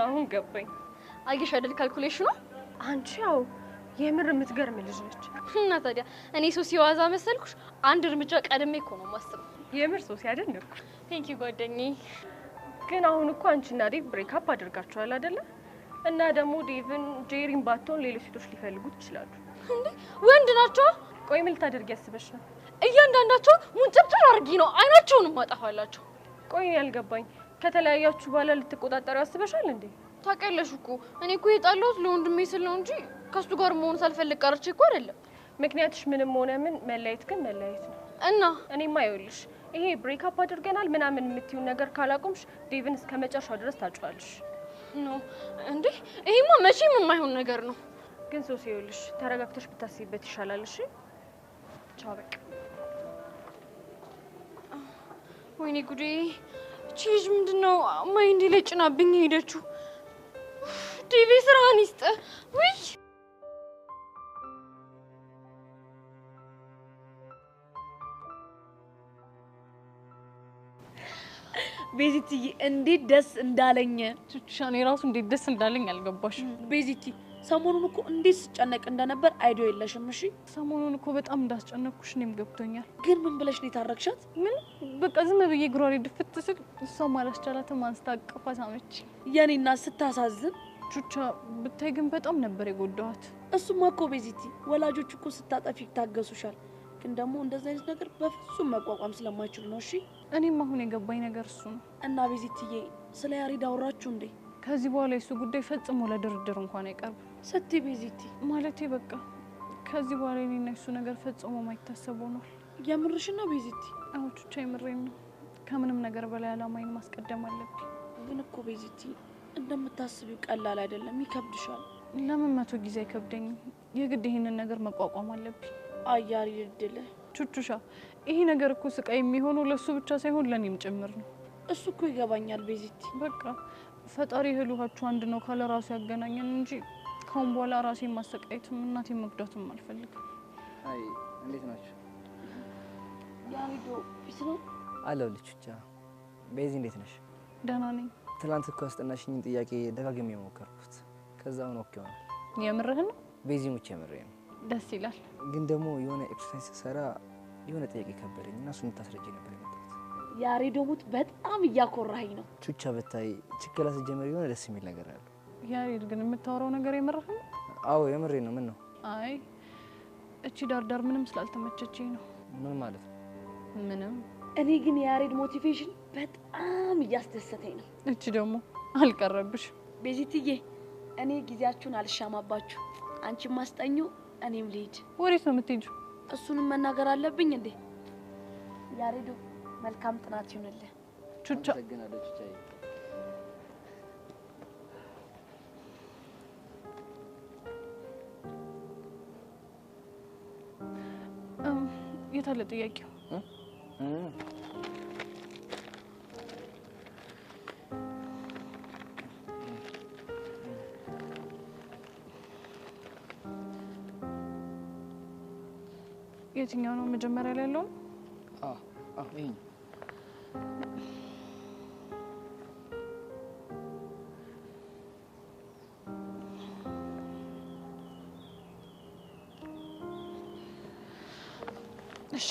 አሁን ገባኝ። አየሽ አይደል ካልኩሌሽኑ? አንቺ ያው የምር የምትገርም ልጅ ነች። እና ታዲያ እኔ ሶሲ ዋዛ መሰልኩሽ? አንድ እርምጃ ቀድሜ እኮ ነው የማስበው። የምር ሶሲ አደነኩ። ቴንክ ዩ ጓደኛዬ። ግን አሁን እኮ አንቺና ዴቭ ብሬክአፕ አድርጋችኋል አይደለ? እና ደግሞ ዴቭን ጄሪን ባትሆን ሌሎች ሴቶች ሊፈልጉት ይችላሉ። እንዴ ወንድ ናቸው። ቆይ ምን ልታደርጊ ያስበሽ ነው? እያንዳንዳቸው ሙንጭጭር አድርጊ ነው አይናቸውን ማጣፋላቸው። ቆይ ያልገባኝ ከተለያያችሁ በኋላ ልትቆጣጠሩ ያስበሻል እንዴ? ታውቂያለሽ እኮ እኔ እኮ የጣለሁት ለወንድሜ ስል ነው እንጂ ከሱ ጋር መሆን ሳልፈልግ ቀርቼ እኮ አይደለም። ምክንያትሽ ምንም ሆነ ምን መለያየት ግን መለያየት ነው። እና እኔማ ይኸውልሽ ይሄ ብሬክአፕ አድርገናል ምናምን የምትይውን ነገር ካላቆምሽ ዴቭን እስከ መጨረሻው ድረስ ታጫዋለሽ። ኖ እንዴ ይሄማ መቼም የማይሆን ነገር ነው። ግን ሶሲ ይኸውልሽ ተረጋግተሽ ብታስቢበት ይሻላል። እሺ ቻው በቃ። ወይኔ ጉዴ እቺ ልጅ ምንድነው ማይንዴ ላይ ጭናብኝ ሄደችው። ዴቪ ስራህን ይስጥ ወይ ቤዚቲ እንዴት ደስ እንዳለኝ ቹቻኔ ራሱ እንዴት ደስ እንዳለኝ አልገባሽ። ቤዚቲ ሰሞኑን እኮ እንዴት ስጨነቅ እንደነበር አይዲዮ የለሽም። እሺ ሰሞኑን እኮ በጣም እንዳስጨነቅኩሽ እኔም ገብቶኛል። ግን ምን ብለሽ ነው የታረቅሻት? ምን በቃ ዝም ብዬ ግሯሪ ድፍት ስል እሷ ማላስቻላትም አንስታ አቅፋ ሳመች። የኔና ስታሳዝን ቹቻ ብታይ ግን በጣም ነበር የጎዳኋት። እሱማ እኮ ቤዚቲ ወላጆች እኮ ስታጠፊ ታገሱሻል። ግን ደግሞ እንደዚህ አይነት ነገር በፍጹም መቋቋም ስለማይችሉ ነው። እሺ እኔም አሁን የገባኝ ነገር እሱ ነው። እና ቤዚቲዬ ስለ ያሬድ አወራችሁ እንዴ? ከዚህ በኋላ የሱ ጉዳይ ፈጽሞ ለድርድር እንኳን አይቀርብም። ስትይ ቤዚቲ ማለቴ በቃ ከዚህ በኋላ እኔና እሱ ነገር ፈጽሞ ማይታሰብ ሆኗል። የምርሽን ነው ቤዚቲ? አዎ ቹቻ የምሬን ነው። ከምንም ነገር በላይ አላማዬን ማስቀደም አለብኝ። ግን እኮ ቤዚቲ እንደምታስቢው ቀላል አይደለም፣ ይከብድሻል። ለምን 100 ጊዜ አይከብደኝም? የግድ ይሄንን ነገር መቋቋም አለብኝ። አያሪ ይድል ቹቹሻ ይሄ ነገር እኮ ስቃይ የሚሆነው ለሱ ብቻ ሳይሆን ለኔም ጭምር ነው። እሱ እኮ ይገባኛል ቤዚቲ። በቃ ፈጣሪ ህሉሃችሁ አንድ ነው ካለ ራሱ ያገናኘን እንጂ ካሁን በኋላ ራሴን ማሰቃየትም እናቴን መጉዳትም አልፈልግም። አይ እንዴት ናችሁ? ያሪዶ ቢስ ነው አለሁልሽ። ቹቻ ቤዚ እንዴት ነሽ? ደህና ነኝ። ትናንት እኮ ያስጠናሽኝ ጥያቄ ደጋግሜ ሞከርኩት። ከዛው ነው ኦኬ ሆነ። የምርህን ነው? ቤዚ ሙቼ የምሬን ነው። ደስ ይላል። ግን ደግሞ የሆነ ኤክሰርሳይዝ ሰራ የሆነ ጥያቄ ከበደኝ እና እሱን ታስረጂ ነበር የመጣሁት። ያሬዶ ሙት በጣም እያኮራኸኝ ነው። ቹቻ ብታይ ችግላ ሲጀመር የሆነ ደስ የሚል ነገር አለ። ያሬድ ግን የምታወራው ነገር የምርህን ነው? አዎ የምሬን ነው። ምን ነው? አይ እቺ ዳርዳር ምንም ስላልተመቸችኝ ነው። ምን ማለት ነው? ምንም። እኔ ግን የያሬድ ሞቲቬሽን በጣም እያስደሰተኝ ነው። እቺ ደግሞ አልቀረብሽ። ቤዚትዬ እኔ ጊዜያችሁን አልሻማባችሁ። አንቺ ማስጠኙ እኔም ልሂድ። ወዴት ነው የምትሄጂው? እሱንም መናገር አለብኝ እንዴ? ያሬዶ መልካም ጥናት ይሁንልህ። ቹቻ ተገናለች ቹቻዬ። የታለ ጥያቄው? የትኛው ነው መጀመሪያ ላይ ያለው? ይሄ እሺ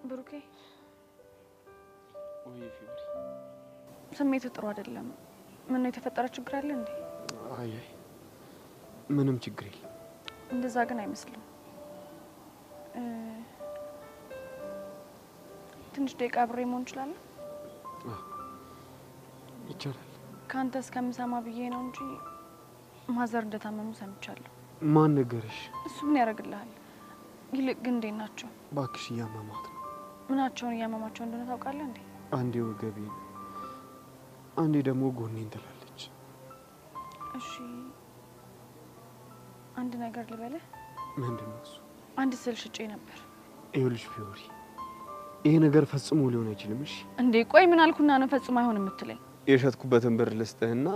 ብሩኬ ወይ ፊብሪ ስሜት ጥሩ አይደለም። ምን የተፈጠረ ችግር አለ እንዴ? አይ ምንም ችግር የለም። እንደዛ ግን አይመስልም። ትንሽ ደቂቃ አብሬ መሆን እንችላለን? ይቻላል። ካንተ እስከምሰማ ብዬ ነው እንጂ ማዘር እንደታመሙ ሰምቻለሁ። ማን ነገርሽ? እሱ ምን ያደርግልሃል? ይልቅ ግን እንዴት ናቸው? እባክሽ እያመማት ነው። ምናቸውን እያመማቸው እንደሆነ ታውቃለህ እንዴ? አንዴ ወገቤን፣ አንዴ ደግሞ ጎኔን ትላለች። እሺ አንድ ነገር ልበልህ። ምንድነው እሱ? አንድ ስል ሽጬ ነበር። ይኸውልሽ ፊዮሪ፣ ይሄ ነገር ፈጽሞ ሊሆን አይችልም። እሺ እንዴ ቆይ ምን አልኩና ነው ፈጽሞ አይሆን የምትለኝ? የሸጥኩበትን ብር ልስጥህና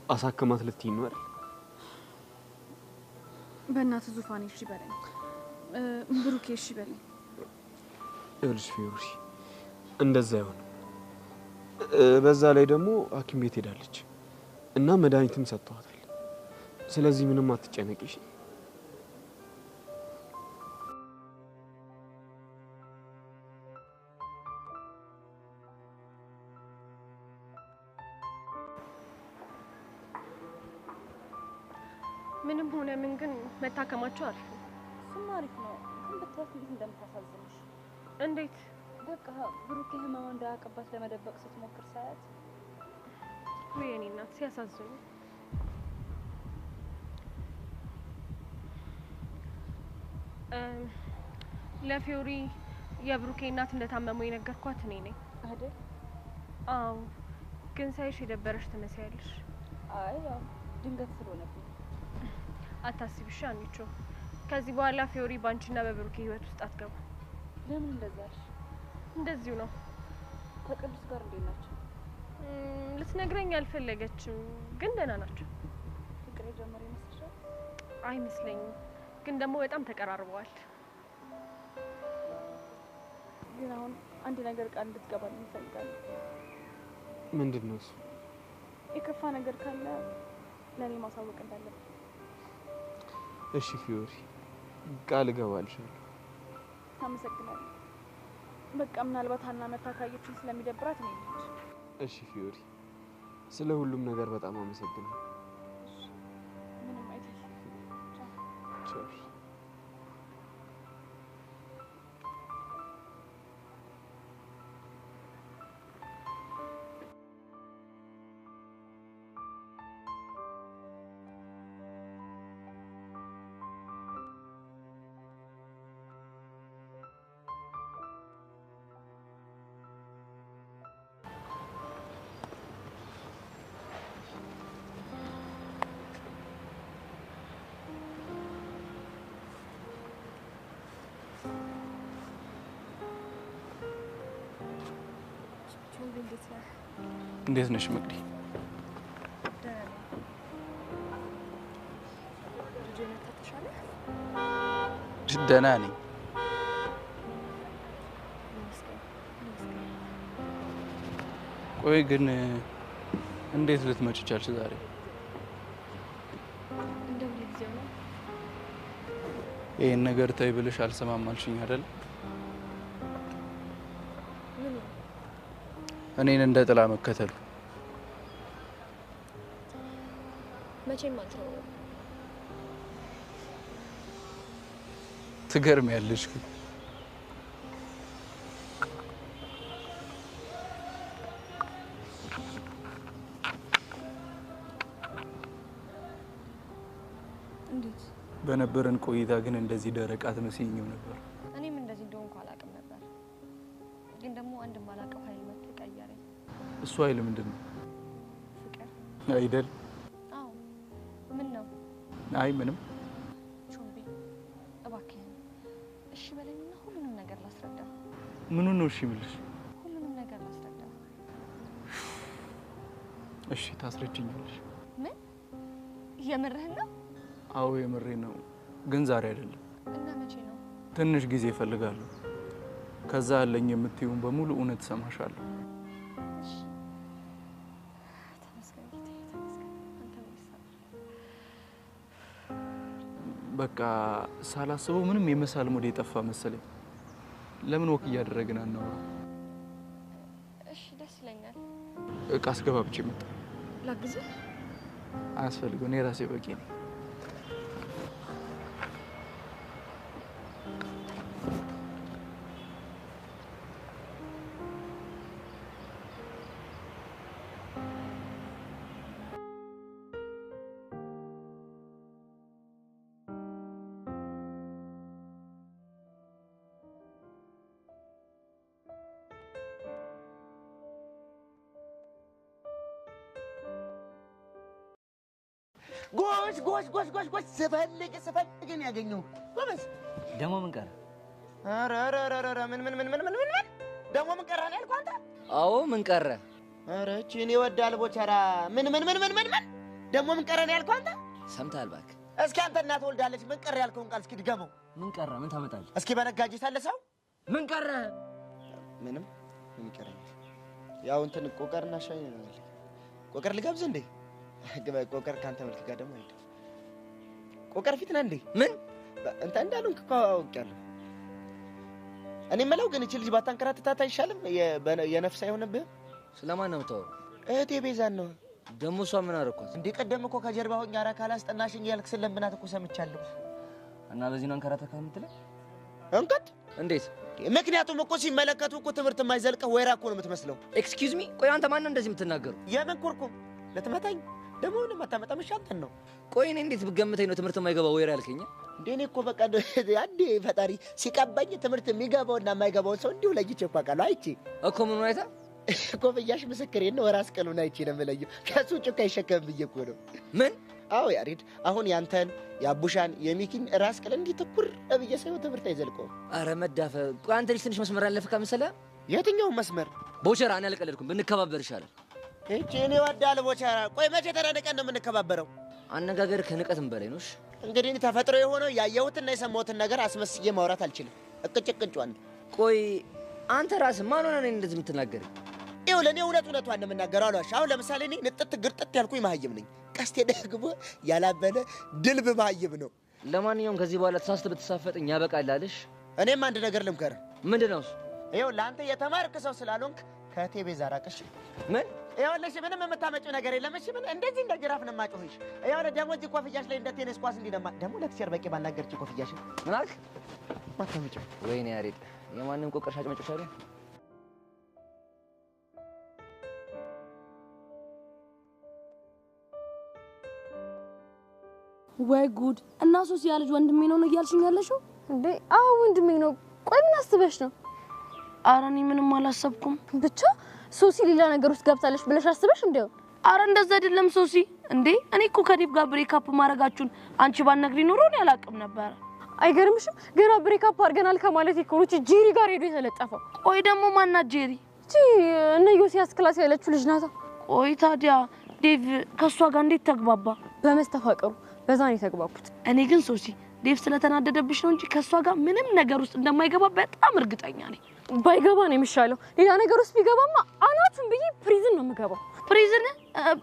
አሳክማት ልትይኝ ነው አይደል? በእናትህ ዙፋኔ እሺ በለኝ። ብሩኬ እሺ በለኝ። ይኸውልሽ ፊዮሪ፣ እንደዛ አይሆንም። በዛ ላይ ደግሞ ሐኪም ቤት ሄዳለች እና መድኃኒትም ሰጥቷታል። ስለዚህ ምንም አትጨነቂሽ። ምንም ሆነ ምን ግን መታከማቸው አሪፍ ነው። እሱማ አሪፍ ነው፣ ግን ብታያት እንዴት እንደምታሳዝንሽ። እንዴት? በቃ ብሩክ ህመሙ እንዳያውቅባት ለመደበቅ ስትሞክር ሳያት። ወይ የኔ እናት ሲያሳዝኑ። ለፊዮሪ የብሩኬ እናት እንደታመሙ የነገርኳት እኔ ነኝ አይደል? አዎ፣ ግን ሳይሽ የደበረሽ ትመስያለሽ። አይ ያው ድንገት ስለሆነብኝ። አታስቢሽ አንቺ፣ ከዚህ በኋላ ፊዮሪ ባንቺና በብሩኬ ህይወት ውስጥ አትገባ። ለምን እንደዛ አልሽ? እንደዚሁ ነው። ከቅዱስ ጋር እንዴት ናቸው? ልትነግረኝ አልፈለገችም፣ ግን ደህና ናቸው። ፍቅር የጀመረ ይመስልሻል? አይመስለኝም፣ ግን ደግሞ በጣም ተቀራርበዋል። ግን አሁን አንድ ነገር ቃል እንድትገባልኝ እፈልጋለሁ። ምንድን ነው እሱ? የከፋ ነገር ካለ ለእኔ ማሳወቅ እንዳለብን። እሺ ፊዮሪ፣ ቃል እገባልሻለሁ። አመሰግናለሁ። በቃ ምናልባት ሀና መታ ካየችኝ ስለሚደብራት እኔ ልጅ። እሺ ፊዮሪ፣ ስለ ሁሉም ነገር በጣም አመሰግናለሁ። ምንም አይደል። ቻው። እንዴት ነሽ መቅዲ? ደህና ነኝ። ቆይ ግን እንዴት ልትመጪ ቻልሽ ዛሬ? ይሄን ነገር ተይ ብልሽ አልሰማም አልሽኝ አይደል? እኔን እንደ ጥላ መከተሉ መቼም አልተወውም። ትገርሚያለሽ ግን እንዴት? በነበረን ቆይታ ግን እንደዚህ ደረቅ አትመስይኝም ነበር። እኔም እንደዚህ እንደሆንኩ አላውቅም ነበር፣ ግን ደግሞ አንድ ማላውቀው ኃይል መጥቶ ቀየረኝ። እሱ ኃይል ምንድን ነው? ፍቅር አይደል? አዎ። ምን ነው? አይ ምንም። ቾምቤ እባክህን እሺ በለኝና ሁሉንም ነገር ላስረዳ። ምኑን ነው እሺ የምልሽ? ሁሉንም ነገር ላስረዳ። እሺ ታስረጅኛለሽ? ምን? የምርህን ነው? አዎ የምሬ ነው፣ ግን ዛሬ አይደለም። እና መቼ ነው? ትንሽ ጊዜ እፈልጋለሁ። ከዛ አለኝ የምትይውን በሙሉ እውነት እሰማሻለሁ። እሺ ተመስገን ጌታዬ፣ ተመስገን። አንተ ምን ይሰማል? በቃ ሳላስበው ምንም የመሳል ሙድ የጠፋ መሰለኝ። ለምን ወክ እያደረግን አናወራ? እሺ ደስ ይለኛል። እቃ አስገባብቼ መጣ። ላግዝህ? አያስፈልገው፣ እኔ ራሴ በቂ ነኝ። ጎሽ ጎሽ ጎሽ ጎሽ ጎሽ ስፈልግ ነው ያገኘው። ጎበዝ ደግሞ ምን ቀረ? ኧረ ኧረ ኧረ ምን ደግሞ ምን ቀረ ነው ያልኩህ አንተ? አዎ ምን ቀረ? ኧረ እቺን ይወዳል ቦቸራ። ምን ደግሞ ምን ቀረ ነው ያልኩህ አንተ? ሰምተሃል እባክህ። እስኪ አንተ እናት ወልዳለች ምን ቀረ ያልከውን ቃል እስኪ ድገመው። ምን ቀረ? ምን ታመጣለህ? እስኪ በነጋጅ ሳለ ሰው ምን ቀረ? ምንም ምን ቀረ? ያው እንትን ቆቀርና ሻይ ነው። ቆቀር ልጋብዝ እንዴ? ቆቀር ካንተ መልክ ጋር ደግሞ አይደል? ቆቀር ፊት ነህ እንዴ? ምን እንተ እንዳሉን አውቄያለሁ። እኔ የምለው ግን እቺ ልጅ ባታንከራትታት አይሻልም? የነፍስ አይሆንብህ? ስለማን ነው የምታወራው? እህቴ ቤዛን ነው። ደግሞ እሷ ምን አደረኳት? እንዴ ቀደም እኮ ከጀርባ ሆኜ ኧረ ካላስጠናሽኝ ያልክ ስለምናት እኮ ሰምቻለሁ። እና በዚህ ነው አንከራተካ የምትለኝ? እንከት እንዴት? ምክንያቱም እኮ ሲመለከቱ እኮ ትምህርት የማይዘልቀው ወይራ እኮ ነው የምትመስለው። ኤክስኪውዝ ሚ፣ ቆይ አንተ ማን ነው እንደዚህ የምትናገሩ? የምን ኩርኩም ለትመታኝ ደግሞ ምንም አታመጣም። እሺ አንተን ነው። ቆይ እኔ እንዴት ብገምተኝ ነው ትምህርት የማይገባው ወይራ ያልከኝ? እንዴ እኔ እኮ በቃ አንዴ ፈጣሪ ሲቀባኝ ትምህርት የሚገባውና የማይገባውን ሰው እንዲሁ ለይቼ እኮ አውቃለሁ። አይቼ እኮ ምን አይታ ኮፍያሽ ምስክሬን ነው። ራስ ቅሉን አይቼ ነው የምለየው። ከሱ ጭቃ ይሸከም ብዬ እኮ ነው። ምን? አዎ ያሬድ፣ አሁን ያንተን የአቡሻን የሚኪን ራስ ቅል እንዲህ ትኩር ብዬ ሳይሆን ትምህርት አይዘልቀውም። አረ መዳፈ። ቆይ አንተ ልጅ ትንሽ መስመር ያለፍካ መሰለህ? የትኛውን መስመር? ቦቸራ፣ እኔ አልቀለድኩም። ብንከባበር ይሻላል። እቺ እኔ ወዳለ ቦቸራ። ቆይ መቼ ተናነቀን ነው የምንከባበረው? አነጋገር ከንቀትም በላይ ነው። እንግዲህ ተፈጥሮ የሆነው ያየሁትና የሰማሁትን ነገር አስመስዬ ማውራት አልችልም። እቅጭቅጫን። ቆይ አንተ ራስህ ማን ሆነህ እኔን እንደዚህ የምትናገረኝ? ይኸው ለእኔ እውነቷን ነው የምናገረው። አሏሽ አሁን ለምሳሌ እኔ ንጥት ግርጥት ያልኩኝ መሀይም ነኝ። ቀስቴ ደግሞ ያላበለ ድልብ መሀይም ነው። ለማንኛውም ከዚህ በኋላ ተሳስተህ ብትሳፈጥኝ ያበቃል አለሽ። እኔም አንድ ነገር ልምከርህ። ምንድን ነው እሱ? ይኸው ለአንተ የተማርክ ሰው ስላልሆንክ ከእቴ ቤዛ ራቅሽ። ምን? ይኸውልሽ ምንም የምታመጪው ነገር የለም። እሺ ምን እንደዚህ እንደ ጅራፍ ነው የማጮህሽ። ይኸውልህ ደግሞ እዚህ ኮፍያሽ ላይ እንደ ቴኒስ ኳስ እንዲነማ ደግሞ ለቲቸር በቂ ባናገርች ኮፍያሽ ምን አልክ? ማታመጪው ወይኔ ያሬድ፣ የማንም ቆቀር ሻጭ መጮሽ አይደል? ወይ ጉድ! እና ሶሲ ያ ልጅ ወንድሜ ነው እያልሽኝ ያለሽው እንዴ? አዎ ወንድሜ ነው። ቆይ ምን አስበሽ ነው? ኧረ እኔ ምንም አላሰብኩም። ብቻ ሶሲ ሌላ ነገር ውስጥ ገብታለች ብለሽ አስበሽ እንደው? ኧረ እንደዛ አይደለም ሶሲ። እንዴ እኔ እኮ ከዲብ ጋር ብሬክአፕ ማድረጋችሁን አንቺ ባትነግሪኝ ኖሮ እኔ አላውቅም ነበር። አይገርምሽም? ገና ብሬክአፕ አድርገናል ከማለት ይኮሩች ጄሪ ጋር ሄዶ የተለጠፈው። ቆይ ደግሞ ማናት ጄሪ? እቺ እነ ዮሲያስ ክላስ ያለችው ልጅ ናታ። ቆይ ታዲያ ዴቭ ከሷ ጋር እንዴት ተግባባ? በመስተፋቀሩ በዛ ነው የተግባቡት። እኔ ግን ሶሲ ዴቭ ስለተናደደብሽ ነው እንጂ ከሷ ጋር ምንም ነገር ውስጥ እንደማይገባ በጣም እርግጠኛ ነኝ። ባይገባ ነው የሚሻለው። ሌላ ነገር ውስጥ ቢገባማ አናቱን ብዬ ፕሪዝን ነው የምገባው።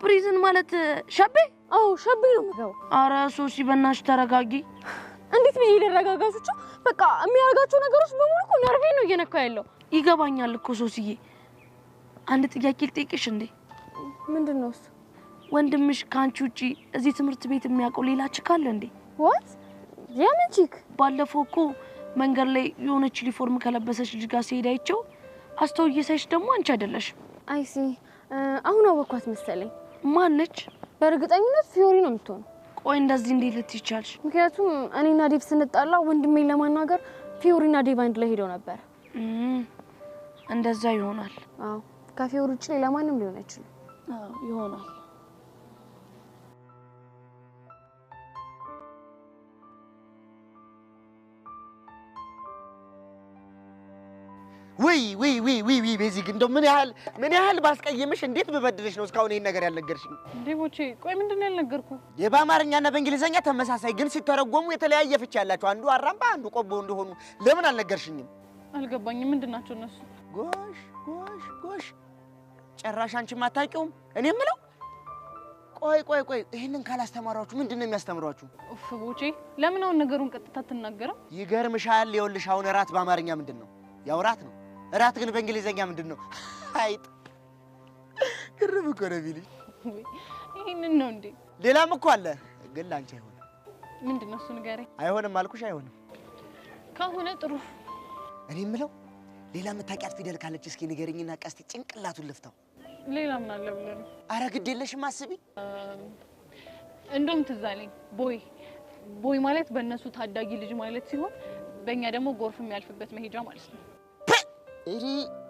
ፕሪዝን ማለት ሸቤ? አዎ ሸቤ ነው የምገባው። አረ ሶሲ በእናትሽ ተረጋጊ። እንዴት ብዬ ልረጋጋችሁ? በቃ የሚያደርጋቸው ነገሮች በሙሉ እኮ ነርቬን ነው እየነካ ያለው። ይገባኛል እኮ ሶሲዬ። አንድ ጥያቄ ልጠይቅሽ እንዴ? ምንድነው እሱ? ወንድምሽ ካንቺ ውጪ እዚህ ትምህርት ቤት የሚያውቀው ሌላ ቺክ አለ እንዴ? ዋት? የምን ቺክ? ባለፈው እኮ መንገድ ላይ የሆነች ዩኒፎርም ከለበሰች ልጅ ጋር ሲሄድ አይቼው አስተውዬ ሳይሽ ደግሞ አንቺ አይደለሽም። አይሲ አሁን አወኳት መሰለኝ። ማነች? በእርግጠኝነት ፊዮሪ ነው የምትሆነው። ቆይ እንደዚህ እንዴት ልትይቻልሽ? ምክንያቱም እኔና ዴቭ ስንጣላ ወንድሜን ለማናገር ፊዮሪና ዴቭ አንድ ላይ ሄደው ነበር። እንደዛ ይሆናል። አዎ ከፊዮሪ ውጪ ሌላ ማንም ሊሆን አይችልም። አዎ ይሆናል። ወይ በዚህ ግን እንደው ምን ያህል ባስቀየምሽ እንዴት በበድልሽ ነው እስካሁን ይሄን ነገር ያልነገርሽኝ? ዴቦቼ ቆይ ምንድነው ያልነገርኩ? በአማርኛና በእንግሊዘኛ ተመሳሳይ ግን ሲተረጎሙ የተለያየ ፍቺ ያላቸው አንዱ አራምባ አንዱ ቆቦ እንደሆኑ ለምን አልነገርሽኝም? አልገባኝም። ምንድናቸው እነሱ? ጎሽ ጭራሽ አንቺም አታውቂውም? እኔ የምለው ቆይ ይሄንን ካላስተማሯችሁ ምንድነው የሚያስተምሯችሁ? ኡፍ ቦቼ ለምን አሁን ነገሩን ቀጥታ አትናገረም? ይገርምሻል። ይኸውልሽ አሁን እራት በአማርኛ ምንድነው? ያው እራት ነው። እራት ግን በእንግሊዘኛ ምንድነው? አይጥ ግርም እኮ ነው ቢልሽ። ይሄንን ነው እንዴ? ሌላም እኮ አለ ግን ላንቺ አይሆንም። ምንድነው እሱ? ንገረኝ። አይሆንም አልኩሽ። አይሆንም ከሆነ ጥሩ። እኔ የምለው ሌላ የምታውቂያት ፊደል ካለች እስኪ ንገረኝና ቀስቲ ጭንቅላቱን ልፍታው። ሌላ ምን አለ ብለህ ነው? ኧረ ግድ የለሽም አስቢ። እንደውም ትዝ አለኝ። ቦይ ማለት በእነሱ ታዳጊ ልጅ ማለት ሲሆን በእኛ ደግሞ ጎርፍ የሚያልፍበት መሄጃ ማለት ነው።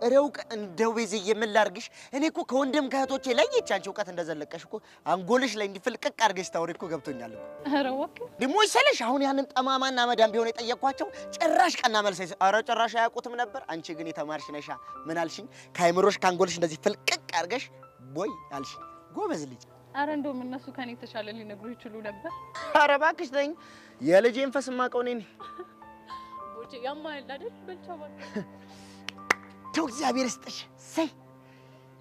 እረውቅ እንደው በዚህ የምላርግሽ እኔ እኮ ከወንድም ከእህቶቼ ለየች አንቺ እውቀት እንደዘለቀሽ እኮ አንጎልሽ ላይ እንዲፍልቅቅ አድርገሽ ታውሪ እኮ ገብቶኛል እኮ። ኧረ እባክህ ደግሞ ይሰለሽ አሁን ያንን ጠማማና መዳም ቢሆን የጠየቅኳቸው ጭራሽ ቀና መልስ ኧረ ጭራሽ አያውቁትም ነበር። አንቺ ግን የተማርሽ ነሻ። ምን አልሽኝ? ከአይምሮሽ ከአንጎልሽ እንደዚህ ፍልቅቅ አድርገሽ ቦይ አልሽኝ። ጎበዝ ልጅ። ኧረ እንደውም እነሱ ከኔ የተሻለ ሊነግሩ ይችሉ ነበር። ኧረ እባክሽ ተይኝ። የልጄን ፈስ የማውቀው እኔ ነኝ። ቦቼ ያማል አይደል? በልቻው እባክህ ተው እግዚአብሔር ይስጥሽ። ሰይ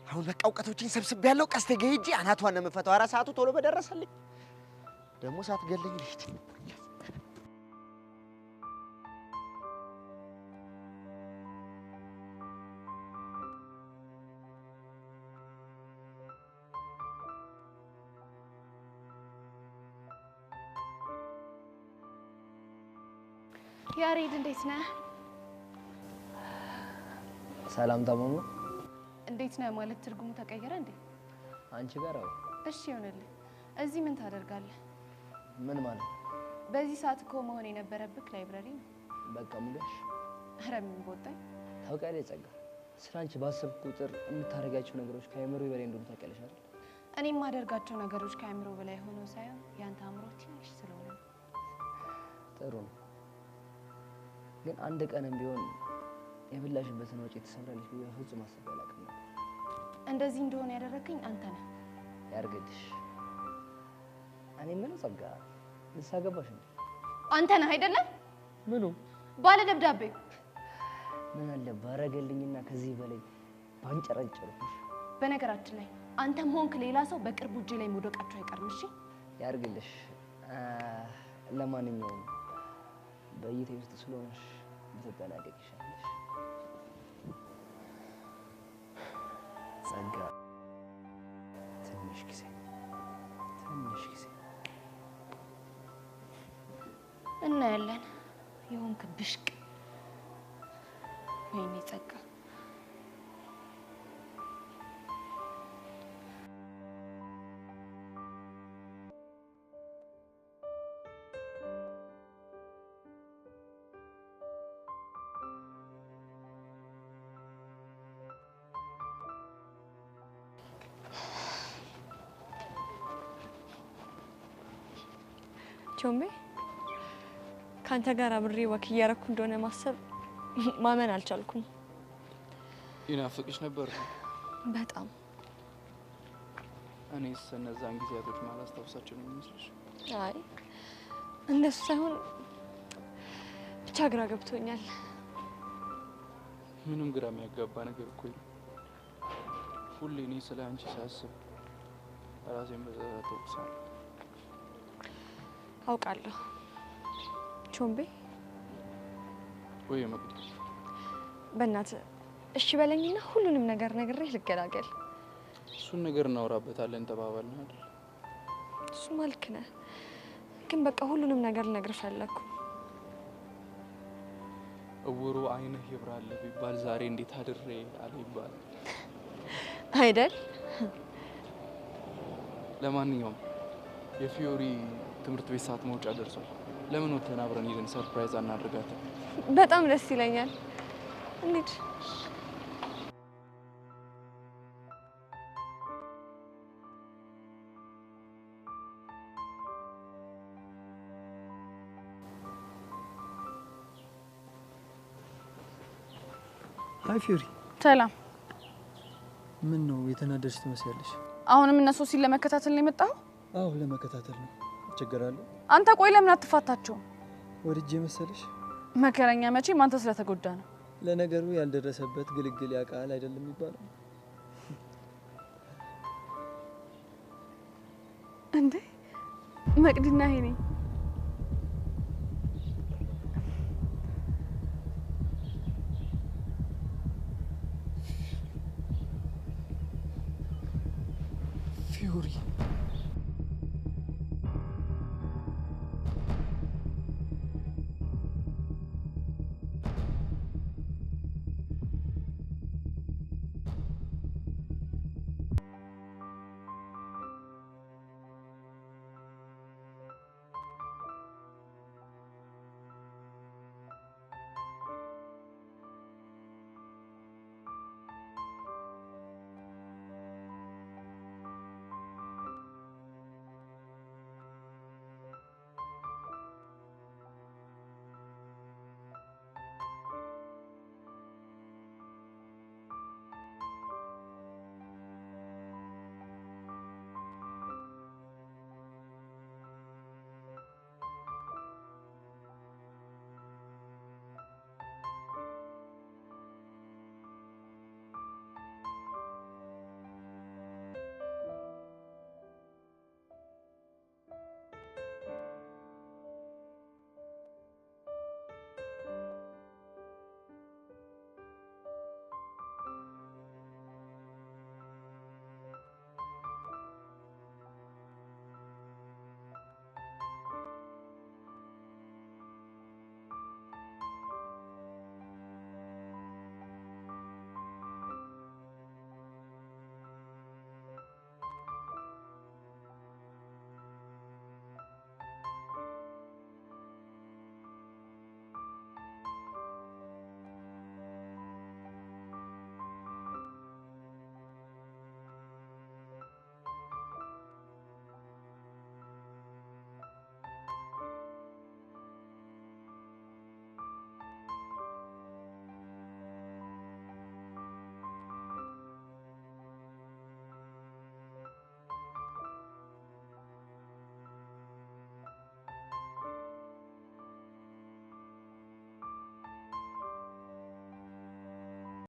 አሁን በቃ እውቀቶችን ሰብስቤያለሁ። ቀስቴ ጋር ሂጅ አናቷን ነው የምፈታው። ኧረ ሰዓቱ ቶሎ በደረሰልኝ ደግሞ ሳትገለኝ ልሂድ። ያሬድ እንዴት ነህ? ሰላም ታማሙ። እንዴት ነህ ማለት ትርጉሙ ተቀየረ እንዴ? አንቺ ጋር አዎ። እሺ ይሆንልህ። እዚህ ምን ታደርጋለህ? ምን ማለት? በዚህ ሰዓት እኮ መሆን የነበረብህ ላይብረሪ ነው። በቃ ሙሉሽ። ኧረ ምን ቦጣኝ። ታውቂያለሽ ጸጋ፣ ስላንቺ ባሰብኩ ቁጥር የምታደርጋቸው ነገሮች ከአእምሮ በላይ እንደሆኑ ታውቂያለሽ አይደል? እኔ የማደርጋቸው ነገሮች ከአእምሮ በላይ ሆነው ሳይሆን ያንተ አእምሮ ትንሽ ስለሆነ። ጥሩ ነው። ግን አንድ ቀንም ቢሆን የብላሽበትን ወጪ ትሰብራለች ብዬ ፍጹም አስቤ አላውቅም ነበር። እንደዚህ እንደሆነ ያደረገኝ አንተ ነህ። ያርግልሽ። እኔ ምን ጸጋ ንስሓ ገባሽ እንዴ? አንተ ነህ አይደለ? ምኑ? ባለ ደብዳቤ። ምን አለ ባረገልኝና ከዚህ በላይ ባንጨረጨርኩሽ። በነገራችን ላይ አንተም ሆንክ ሌላ ሰው በቅርቡ እጄ ላይ መውደቃቸው አይቀርም። እሺ ያርግልሽ። ለማንኛውም በእይታ ውስጥ ስለሆነሽ ብትጠናቀቅ ይሻልሽ ጸጋ። ትንሽ ጊዜ እናያለን። የሆንክ ብሽቅ። ወይኔ ጸጋ። ቾምቤ ካንተ ጋር አብሬ ወክ እያረኩ እንደሆነ ማሰብ ማመን አልቻልኩም። ይናፍቅሽ ነበር በጣም። እኔስ እነዛን ጊዜያቶች ማላስታውሳቸው ነው የሚመስልሽ? አይ እንደሱ ሳይሆን ብቻ ግራ ገብቶኛል። ምንም ግራ የሚያጋባ ነገር እኮ ነው። ሁሌ እኔ ስለ አንቺ ሳስብ ራሴን በጸጸት ተወቅሳለሁ። አውቃለሁ ቾምቤ። ወይ መቅዲ፣ በእናትህ እሺ በለኝና ሁሉንም ነገር ነግሬህ ልገላገል። እሱን ነገር እናወራበታለን ተባባልን አይደል? እሱ ማልክ ነህ፣ ግን በቃ ሁሉንም ነገር ልነግርህ ፈለግኩ። እውሩ አይንህ ይብራል ቢባል ዛሬ እንዴት አድሬ አለ ይባላል አይደል? ለማንኛውም የፊዮሪ ትምህርት ቤት ሰዓት መውጫ ደርሷል። ለምን ወተን አብረን ሄደን ሰርፕራይዝ አናደርጋትም? በጣም ደስ ይለኛል። እንሂድ። ሃይ ፊዮሪ። ሰላም። ምን ነው የተናደድሽ ትመስያለሽ? አሁንም እነሱ ሲል ለመከታተል ነው የመጣው? አዎ ለመከታተል ነው። ችግራለሁ? አንተ ቆይ ለምን አትፋታቸው? ወድጄ መሰለሽ? መከረኛ መቼም አንተ ስለተጎዳ ነው። ለነገሩ ያልደረሰበት ግልግል ያውቃል አይደለም የሚባለው? እንዴ መቅዲና ሄኔ ፊዮሪ